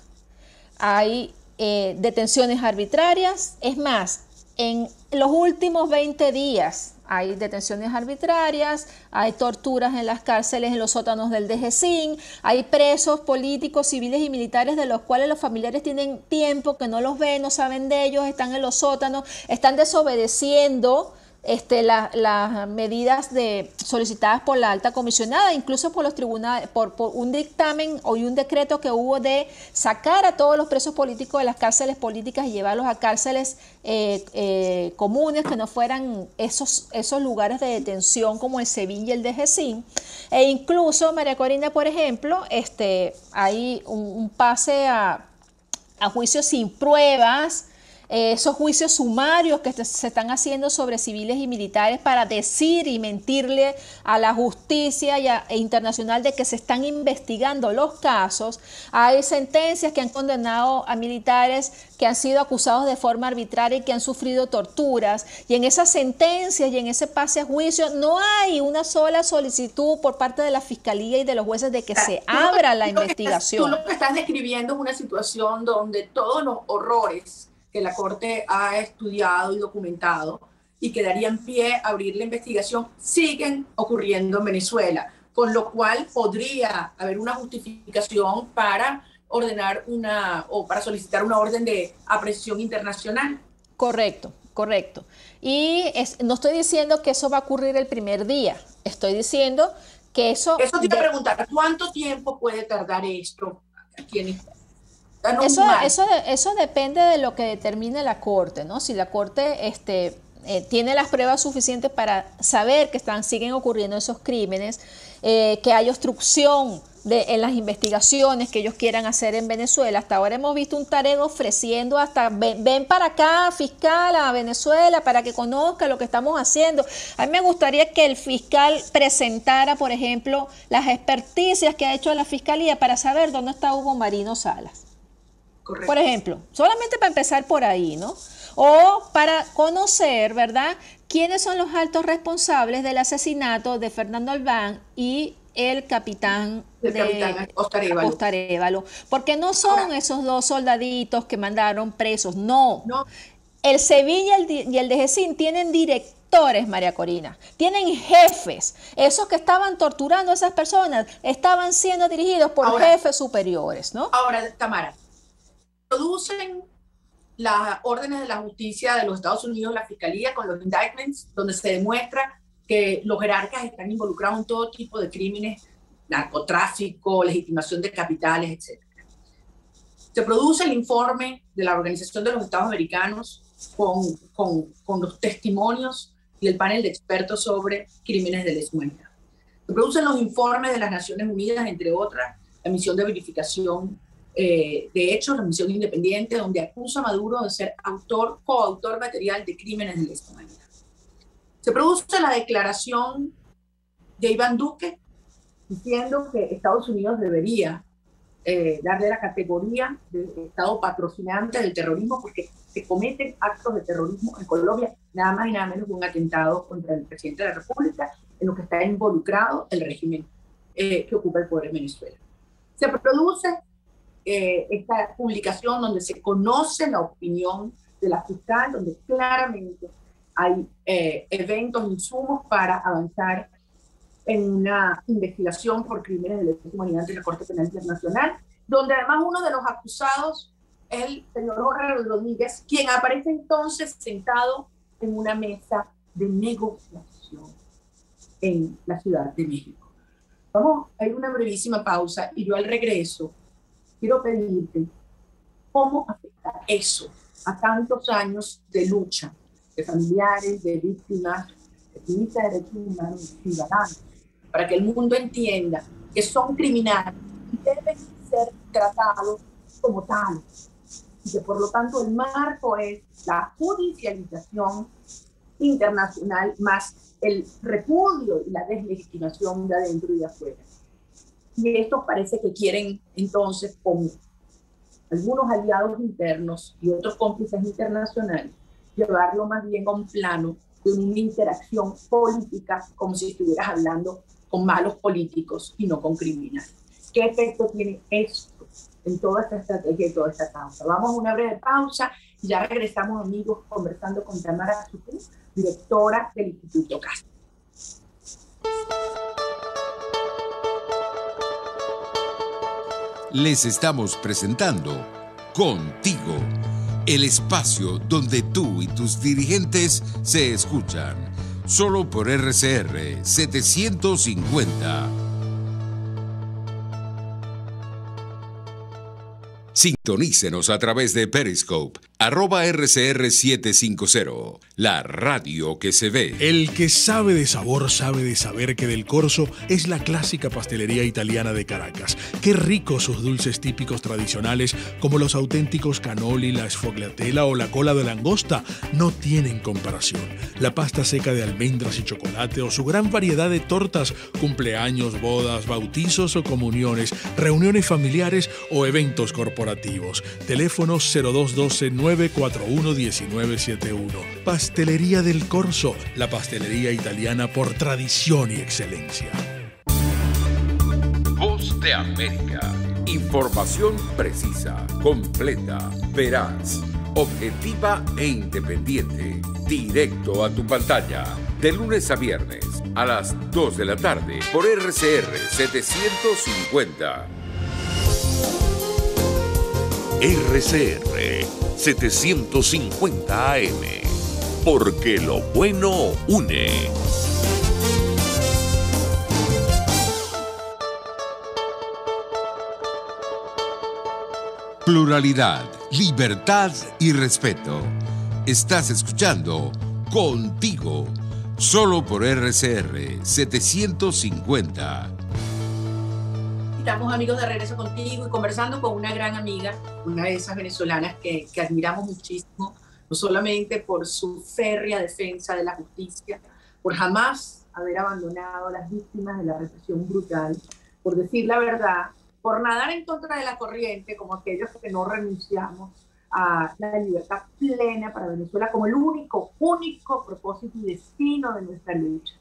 Hay detenciones arbitrarias, es más, en los últimos 20 días hay detenciones arbitrarias, hay torturas en las cárceles, en los sótanos del DGCIN, hay presos políticos, civiles y militares de los cuales los familiares tienen tiempo que no los ven, no saben de ellos, están en los sótanos, están desobedeciendo las medidas solicitadas por la alta comisionada, incluso por los tribunales, por un dictamen o un decreto que hubo de sacar a todos los presos políticos de las cárceles políticas y llevarlos a cárceles comunes que no fueran esos lugares de detención como el Sevilla y el DGCIN. E incluso, María Corina, por ejemplo, hay un pase a juicio sin pruebas. Esos juicios sumarios que se están haciendo sobre civiles y militares para decir y mentirle a la justicia internacional de que se están investigando los casos. Hay sentencias que han condenado a militares que han sido acusados de forma arbitraria y que han sufrido torturas. Y en esas sentencias y en ese pase a juicio no hay una sola solicitud por parte de la Fiscalía y de los jueces de que se abra la investigación. Tú lo que estás describiendo es una situación donde todos los horrores que la Corte ha estudiado y documentado y que darían pie a abrir la investigación, siguen ocurriendo en Venezuela, con lo cual podría haber una justificación para ordenar o para solicitar una orden de aprehensión internacional. Correcto. Y no estoy diciendo que eso va a ocurrir el primer día, estoy diciendo que eso... Eso te iba a preguntar, ¿cuánto tiempo puede tardar esto? Eso depende de lo que determine la Corte, ¿no? Si la Corte tiene las pruebas suficientes para saber que siguen ocurriendo esos crímenes, que hay obstrucción en las investigaciones que ellos quieran hacer en Venezuela. Hasta ahora hemos visto un Tarek ofreciendo hasta ven para acá, fiscal, a Venezuela, para que conozca lo que estamos haciendo. A mí me gustaría que el fiscal presentara, por ejemplo, las experticias que ha hecho la Fiscalía para saber dónde está Hugo Marino Salas. Correcto. Por ejemplo, solamente para empezar por ahí, ¿no? O para conocer, ¿verdad?, quiénes son los altos responsables del asesinato de Fernando Albán y el capitán Ostarévalo. Porque no son esos dos soldaditos que mandaron presos, no. El Sevilla y el DGCIN tienen directores, María Corina, tienen jefes. Esos que estaban torturando a esas personas estaban siendo dirigidos por jefes superiores, ¿no? Ahora, Tamara, producen las órdenes de la justicia de los Estados Unidos, la Fiscalía, con los indictments, donde se demuestra que los jerarcas están involucrados en todo tipo de crímenes, narcotráfico, legitimación de capitales, etc. Se produce el informe de la Organización de los Estados Americanos con los testimonios y el panel de expertos sobre crímenes de lesa humanidad. Se producen los informes de las Naciones Unidas, entre otras, la misión de verificación de hechos, la misión independiente, donde acusa a Maduro de ser coautor material de crímenes de lesa humanidad. Se produce la declaración de Iván Duque diciendo que Estados Unidos debería darle la categoría de Estado patrocinante del terrorismo porque se cometen actos de terrorismo en Colombia, nada más y nada menos que un atentado contra el presidente de la República, en lo que está involucrado el régimen que ocupa el poder en Venezuela. Se produce esta publicación donde se conoce la opinión de la fiscal, donde claramente hay eventos, insumos para avanzar en una investigación por crímenes de lesa humanidad ante la Corte Penal Internacional, donde además uno de los acusados es el señor Jorge Rodríguez, quien aparece entonces sentado en una mesa de negociación en la Ciudad de México. Vamos a ir a una brevísima pausa y yo al regreso quiero pedirte cómo afecta eso a tantos años de lucha de familiares, de víctimas, de activistas de derechos humanos, de ciudadanos, para que el mundo entienda que son criminales y deben ser tratados como tales. Y que por lo tanto el marco es la judicialización internacional más el repudio y la deslegitimación de adentro y de afuera. Y estos parece que quieren entonces, con algunos aliados internos y otros cómplices internacionales, llevarlo más bien a un plano de una interacción política, como si estuvieras hablando con malos políticos y no con criminales. ¿Qué efecto tiene esto en toda esta estrategia y toda esta causa? Vamos a una breve pausa y ya regresamos, amigos, conversando con Tamara Sucú, directora del Instituto Castro. Les estamos presentando Contigo, el espacio donde tú y tus dirigentes se escuchan, solo por RCR 750. Sintonícenos a través de Periscope, @RCR750, la radio que se ve. El que sabe de sabor sabe de saber que Del Corso es la clásica pastelería italiana de Caracas. Qué ricos sus dulces típicos tradicionales, como los auténticos cannoli, la sfogliatella o la cola de langosta, no tienen comparación. La pasta seca de almendras y chocolate o su gran variedad de tortas, cumpleaños, bodas, bautizos o comuniones, reuniones familiares o eventos corporativos. Teléfonos 0212-941-1971. Pastelería Del Corso, la pastelería italiana por tradición y excelencia. Voz de América. Información precisa, completa, veraz, objetiva e independiente. Directo a tu pantalla. De lunes a viernes a las 2 de la tarde por RCR 750. RCR 750 AM, porque lo bueno une. Pluralidad, libertad y respeto. Estás escuchando Contigo, solo por RCR 750. Estamos, amigos, de regreso contigo y conversando con una gran amiga, una de esas venezolanas que admiramos muchísimo, no solamente por su férrea defensa de la justicia, por jamás haber abandonado a las víctimas de la represión brutal, por decir la verdad, por nadar en contra de la corriente, como aquellos que no renunciamos a la libertad plena para Venezuela como el único propósito y destino de nuestra lucha.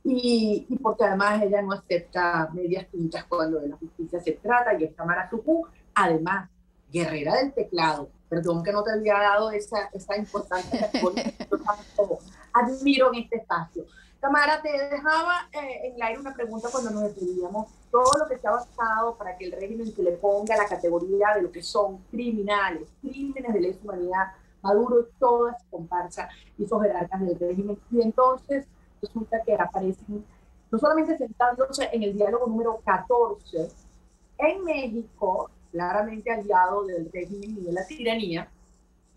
Y porque además ella no acepta medias tintas cuando de la justicia se trata, y es Tamara Sucú, además, guerrera del teclado. Perdón que no te había dado esa importancia que yo tanto admiro en este espacio. Tamara, te dejaba en el aire una pregunta cuando nos despedíamos. Todo lo que se ha basado para que el régimen se le ponga la categoría de lo que son crímenes de lesa humanidad, Maduro y toda su comparsa y sus jerarcas del régimen. Y entonces resulta que aparecen, no solamente sentándose en el diálogo número 14, en México, claramente aliado del régimen y de la tiranía,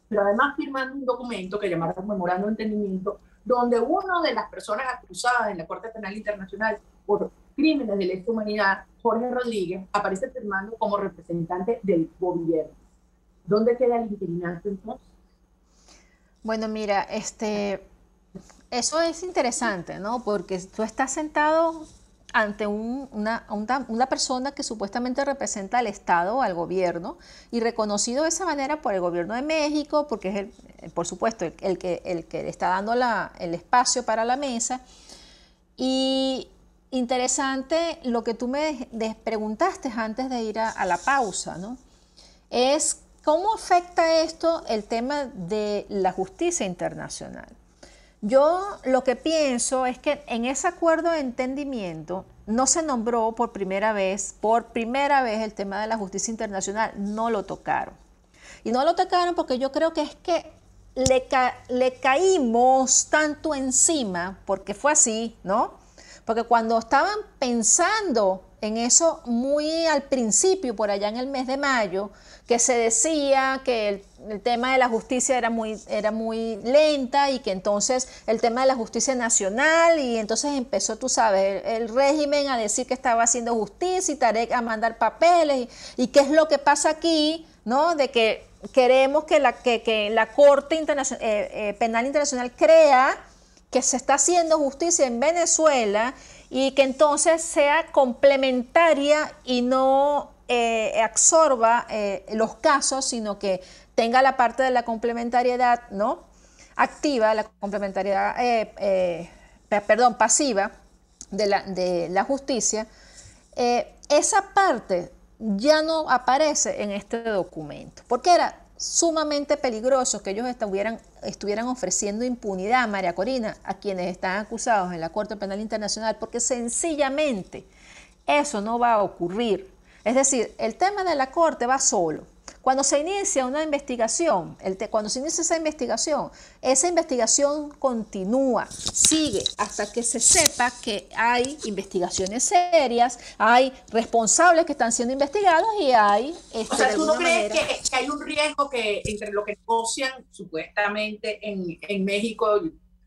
pero además firmando un documento que llamaron Memorando de Entendimiento, donde una de las personas acusadas en la Corte Penal Internacional por crímenes de lesa humanidad, Jorge Rodríguez, aparece firmando como representante del gobierno. ¿Dónde queda el interinato entonces? Bueno, mira, eso es interesante, ¿no? Porque tú estás sentado ante una persona que supuestamente representa al Estado, al gobierno, y reconocido de esa manera por el gobierno de México, porque es, por supuesto, el que le está dando el espacio para la mesa. Y interesante lo que tú me preguntaste antes de ir a la pausa, ¿no? Es cómo afecta esto el tema de la justicia internacional. Yo lo que pienso es que en ese acuerdo de entendimiento no se nombró por primera vez el tema de la justicia internacional, no lo tocaron. Y no lo tocaron porque yo creo que es que le caímos tanto encima, porque fue así, ¿no? Porque cuando estaban pensando en eso muy al principio, por allá en el mes de mayo, que se decía que el tema de la justicia era muy lenta y que entonces el tema de la justicia nacional, y entonces empezó, tú sabes, el régimen a decir que estaba haciendo justicia y Tarek a mandar papeles y qué es lo que pasa aquí, ¿no? De que queremos que la Corte Penal Internacional crea que se está haciendo justicia en Venezuela y que entonces sea complementaria y no absorba los casos, sino que tenga la parte de la complementariedad, ¿no?, activa, la complementariedad, pasiva de la justicia, esa parte ya no aparece en este documento, porque era sumamente peligroso que ellos estuvieran ofreciendo impunidad, María Corina, a quienes están acusados en la Corte Penal Internacional, porque sencillamente eso no va a ocurrir. Es decir, el tema de la Corte va solo. Cuando se inicia una investigación, esa investigación continúa, sigue hasta que se sepa que hay investigaciones serias, hay responsables que están siendo investigados y hay... o sea, ¿tú no crees que hay un riesgo que entre lo que negocian supuestamente en México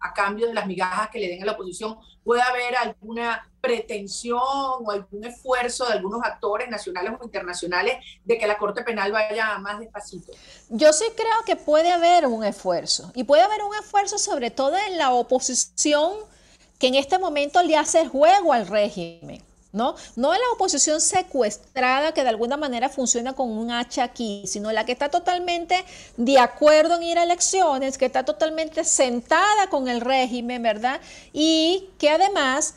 a cambio de las migajas que le den a la oposición, puede haber alguna pretensión o algún esfuerzo de algunos actores nacionales o internacionales de que la Corte Penal vaya más despacito? Yo sí creo que puede haber un esfuerzo, y puede haber un esfuerzo sobre todo en la oposición que en este momento le hace juego al régimen. No en la oposición secuestrada que de alguna manera funciona con un hacha aquí, sino la que está totalmente de acuerdo en ir a elecciones, que está totalmente sentada con el régimen, ¿verdad? Y que además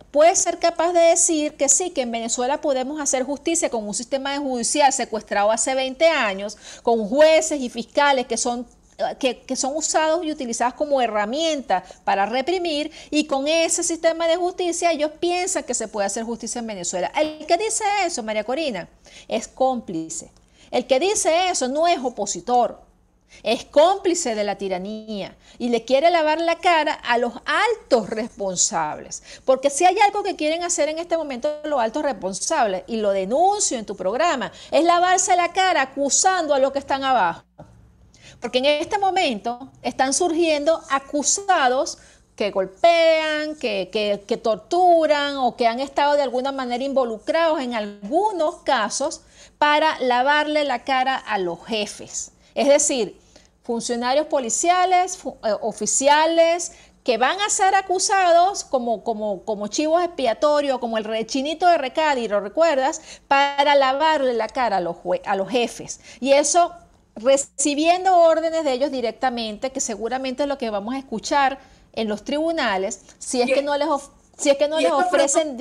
puede ser capaz de decir que sí, que en Venezuela podemos hacer justicia con un sistema judicial secuestrado hace 20 años, con jueces y fiscales que son usados y utilizados como herramienta para reprimir, y con ese sistema de justicia ellos piensan que se puede hacer justicia en Venezuela. El que dice eso, María Corina, es cómplice. El que dice eso no es opositor, es cómplice de la tiranía y le quiere lavar la cara a los altos responsables. Porque si hay algo que quieren hacer en este momento los altos responsables, y lo denuncio en tu programa, es lavarse la cara acusando a los que están abajo. Porque en este momento están surgiendo acusados que golpean, que torturan o que han estado de alguna manera involucrados en algunos casos para lavarle la cara a los jefes. Es decir, funcionarios policiales, oficiales, que van a ser acusados como chivos expiatorios, como el chinito de Recadi, ¿lo recuerdas?, para lavarle la cara a los jefes. Y eso recibiendo órdenes de ellos directamente, que seguramente es lo que vamos a escuchar en los tribunales, si es que no les ofrecen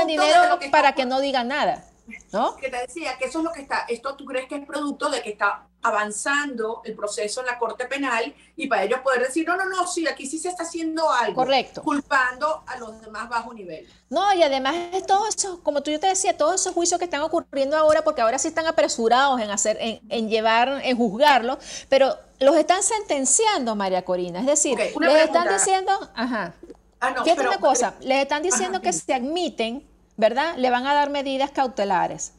dinero para que no digan nada, ¿no? Que te decía que eso es lo que está, esto tú crees que es producto de que está avanzando el proceso en la Corte Penal, y para ellos poder decir, no, sí, aquí sí se está haciendo algo. Correcto. Culpando a los demás bajo nivel. No, y además es todo eso, como yo te decía, todos esos juicios que están ocurriendo ahora, porque ahora sí están apresurados en juzgarlos, pero los están sentenciando, María Corina. Es decir, les están diciendo, fíjate una cosa, les están diciendo que si admiten, ¿verdad?, le van a dar medidas cautelares.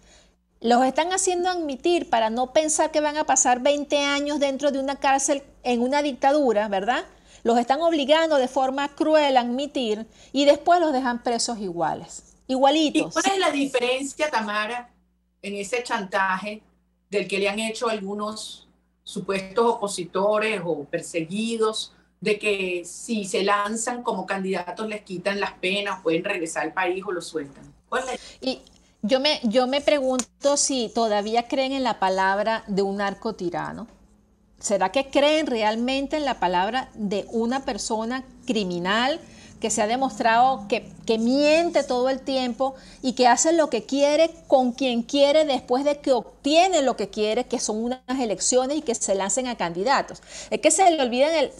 Los están haciendo admitir para no pensar que van a pasar 20 años dentro de una cárcel en una dictadura, ¿verdad? Los están obligando de forma cruel a admitir y después los dejan presos igualitos. ¿Y cuál es la diferencia, Tamara, en ese chantaje del que le han hecho algunos supuestos opositores o perseguidos, de que si se lanzan como candidatos les quitan las penas, pueden regresar al país o los sueltan? ¿Cuál es? Y yo me pregunto si todavía creen en la palabra de un narcotirano. ¿Será que creen realmente en la palabra de una persona criminal que se ha demostrado que miente todo el tiempo y que hace lo que quiere con quien quiere después de que obtiene lo que quiere, que son unas elecciones, y que se lancen a candidatos? Es que se le olvida el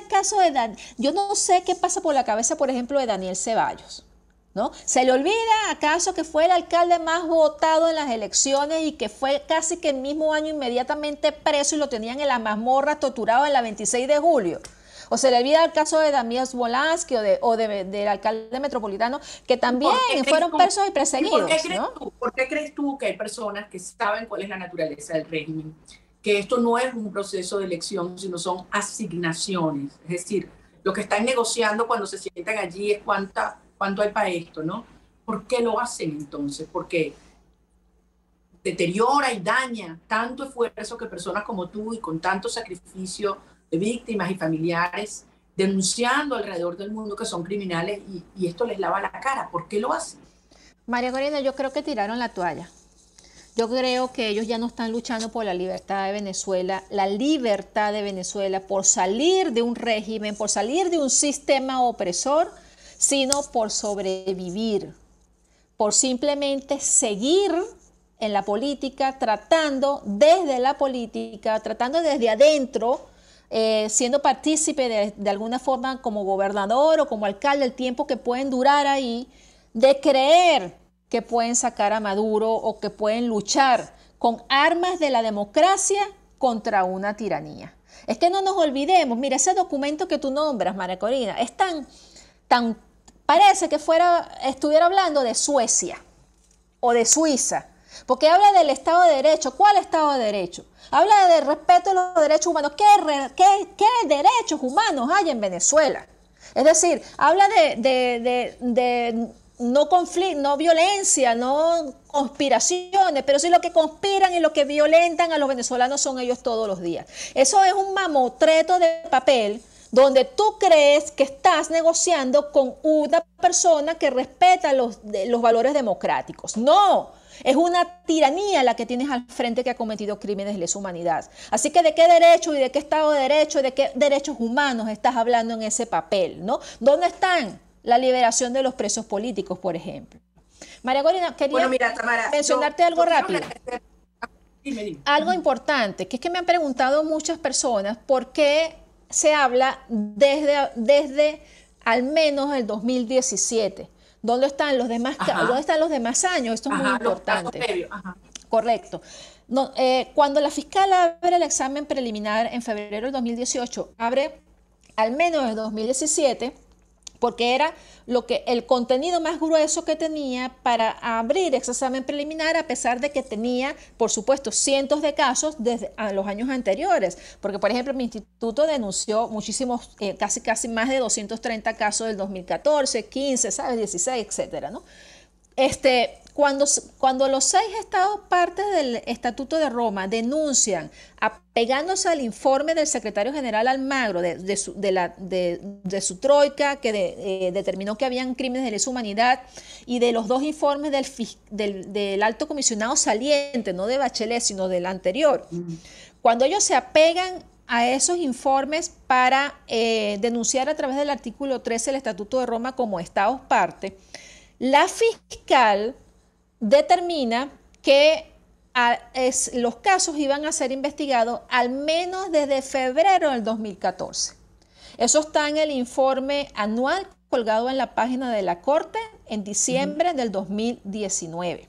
caso de yo no sé qué pasa por la cabeza, por ejemplo, de Daniel Ceballos, ¿no? ¿Se le olvida acaso que fue el alcalde más votado en las elecciones y que fue casi que el mismo año inmediatamente preso y lo tenían en la mazmorra torturado en la 26 de julio? ¿O se le olvida el caso de Damián Volansky o del alcalde metropolitano, que también fueron presos y perseguidos? ¿Por qué crees tú que hay personas que saben cuál es la naturaleza del régimen? Que esto no es un proceso de elección, sino son asignaciones. Es decir, lo que están negociando cuando se sientan allí es cuánto hay para esto, ¿no? ¿Por qué lo hacen entonces? Porque deteriora y daña tanto esfuerzo que personas como tú y con tanto sacrificio de víctimas y familiares denunciando alrededor del mundo que son criminales, y esto les lava la cara. ¿Por qué lo hacen? María Corina, yo creo que tiraron la toalla. Yo creo que ellos ya no están luchando por la libertad de Venezuela, por salir de un régimen, por salir de un sistema opresor, sino por sobrevivir, por simplemente seguir en la política, tratando desde adentro, siendo partícipe de alguna forma como gobernador o como alcalde, el tiempo que pueden durar ahí, de creer que pueden sacar a Maduro o que pueden luchar con armas de la democracia contra una tiranía. Es que no nos olvidemos, mira, ese documento que tú nombras, María Corina, es tan parece que estuviera hablando de Suecia o de Suiza, porque habla del Estado de Derecho. ¿Cuál Estado de Derecho? Habla del respeto a los derechos humanos. ¿Qué derechos humanos hay en Venezuela? Es decir, habla de no conflicto, no violencia, no conspiraciones, pero sí lo que conspiran y lo que violentan a los venezolanos son ellos todos los días. Eso es un mamotreto de papel donde tú crees que estás negociando con una persona que respeta los valores democráticos. No, es una tiranía la que tienes al frente que ha cometido crímenes de lesa humanidad. Así que ¿de qué derecho y de qué Estado de Derecho y de qué derechos humanos estás hablando en ese papel, ¿no? ¿Dónde están la liberación de los presos políticos, por ejemplo? María Corina, quería mencionarte algo rápido. Dime. Algo importante, que es que me han preguntado muchas personas por qué se habla desde al menos el 2017. ¿Dónde están los demás, ¿dónde están los demás años? Esto es muy importante. Correcto. No, cuando la fiscal abre el examen preliminar en febrero del 2018, abre al menos el 2017, porque era el contenido más grueso que tenía para abrir ese examen preliminar, a pesar de que tenía, por supuesto, cientos de casos desde los años anteriores. Porque, por ejemplo, mi instituto denunció muchísimos, casi más de 230 casos del 2014, 15, ¿sabes? 16, etcétera, ¿no? Cuando los 6 estados partes del Estatuto de Roma denuncian, apegándose al informe del secretario general Almagro de su troika, que determinó que habían crímenes de lesa humanidad, y de los 2 informes del alto comisionado saliente, no de Bachelet, sino del anterior, cuando ellos se apegan a esos informes para denunciar a través del artículo 13 del Estatuto de Roma como estados parte, la fiscal determina que los casos iban a ser investigados al menos desde febrero del 2014. Eso está en el informe anual colgado en la página de la Corte en diciembre del 2019.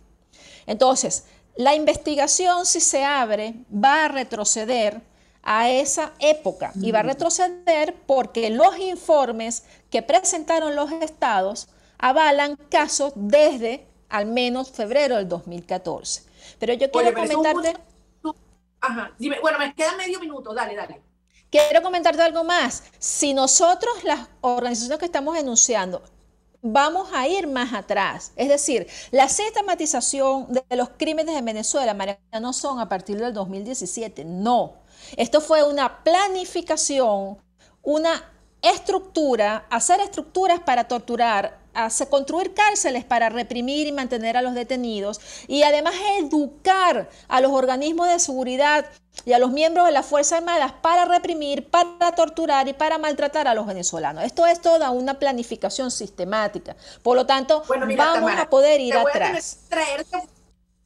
Entonces, la investigación, si se abre, va a retroceder a esa época y va a retroceder porque los informes que presentaron los estados avalan casos desde al menos febrero del 2014. Pero yo quiero comentarte... Dime, bueno, me queda medio minuto, dale. Quiero comentarte algo más. Si nosotros, las organizaciones que estamos denunciando, vamos a ir más atrás, es decir, la sistematización de los crímenes en Venezuela, María, no son a partir del 2017, no. Esto fue una planificación, una estructura, hacer estructuras para torturar, construir cárceles para reprimir y mantener a los detenidos, y además educar a los organismos de seguridad y a los miembros de las Fuerzas Armadas para reprimir, para torturar y para maltratar a los venezolanos. Esto es toda una planificación sistemática. Por lo tanto, vamos a poder ir atrás.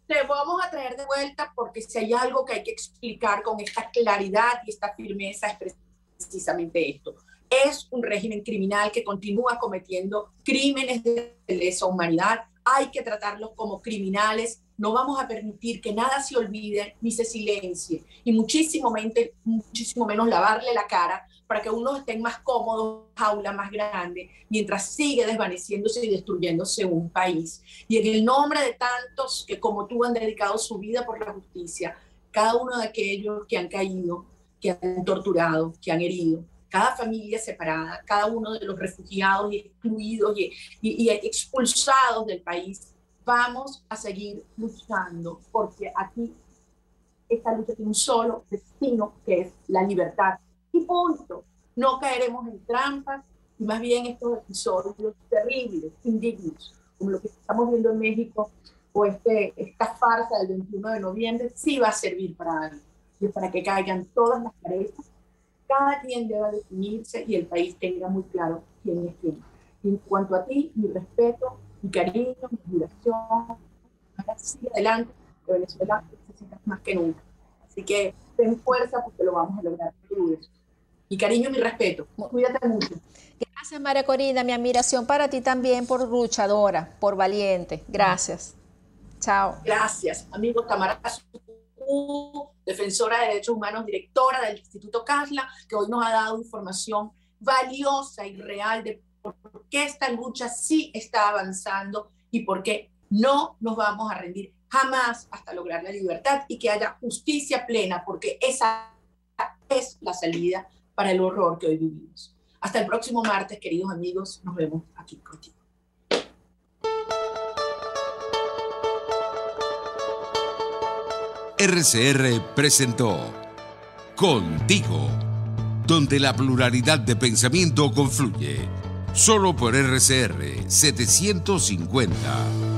Te vamos a traer de vuelta, porque si hay algo que hay que explicar con esta claridad y esta firmeza es precisamente esto. Es un régimen criminal que continúa cometiendo crímenes de lesa humanidad. Hay que tratarlos como criminales. No vamos a permitir que nada se olvide ni se silencie, y muchísimo menos lavarle la cara para que unos estén más cómodos, jaula más grande, mientras sigue desvaneciéndose y destruyéndose un país. Y en el nombre de tantos que como tú han dedicado su vida por la justicia, cada uno de aquellos que han caído, que han torturado, que han herido, cada familia separada, cada uno de los refugiados y excluidos y expulsados del país, vamos a seguir luchando, porque aquí esta lucha tiene un solo destino, que es la libertad. Y punto. No caeremos en trampas, y más bien estos episodios terribles, indignos, como lo que estamos viendo en México, o esta farsa del 21 de noviembre, sí va a servir para algo, y es para que caigan todas las parejas, cada quien deba definirse y el país tenga muy claro quién es quién. Y en cuanto a ti, mi respeto, mi cariño, mi admiración, ahora sigue adelante, que Venezuela necesita más que nunca. Así que ten fuerza porque lo vamos a lograr. Mi cariño, mi respeto. Cuídate mucho. Gracias, María Corina. Mi admiración para ti también por luchadora, por valiente. Gracias. Chao. Gracias, amigo. Tamara Sucú, defensora de derechos humanos, directora del Instituto Casla, que hoy nos ha dado información valiosa y real de por qué esta lucha sí está avanzando y por qué no nos vamos a rendir jamás hasta lograr la libertad y que haya justicia plena, porque esa es la salida para el horror que hoy vivimos. Hasta el próximo martes, queridos amigos, nos vemos aquí contigo. RCR presentó Contigo, donde la pluralidad de pensamiento confluye. Solo por RCR 750.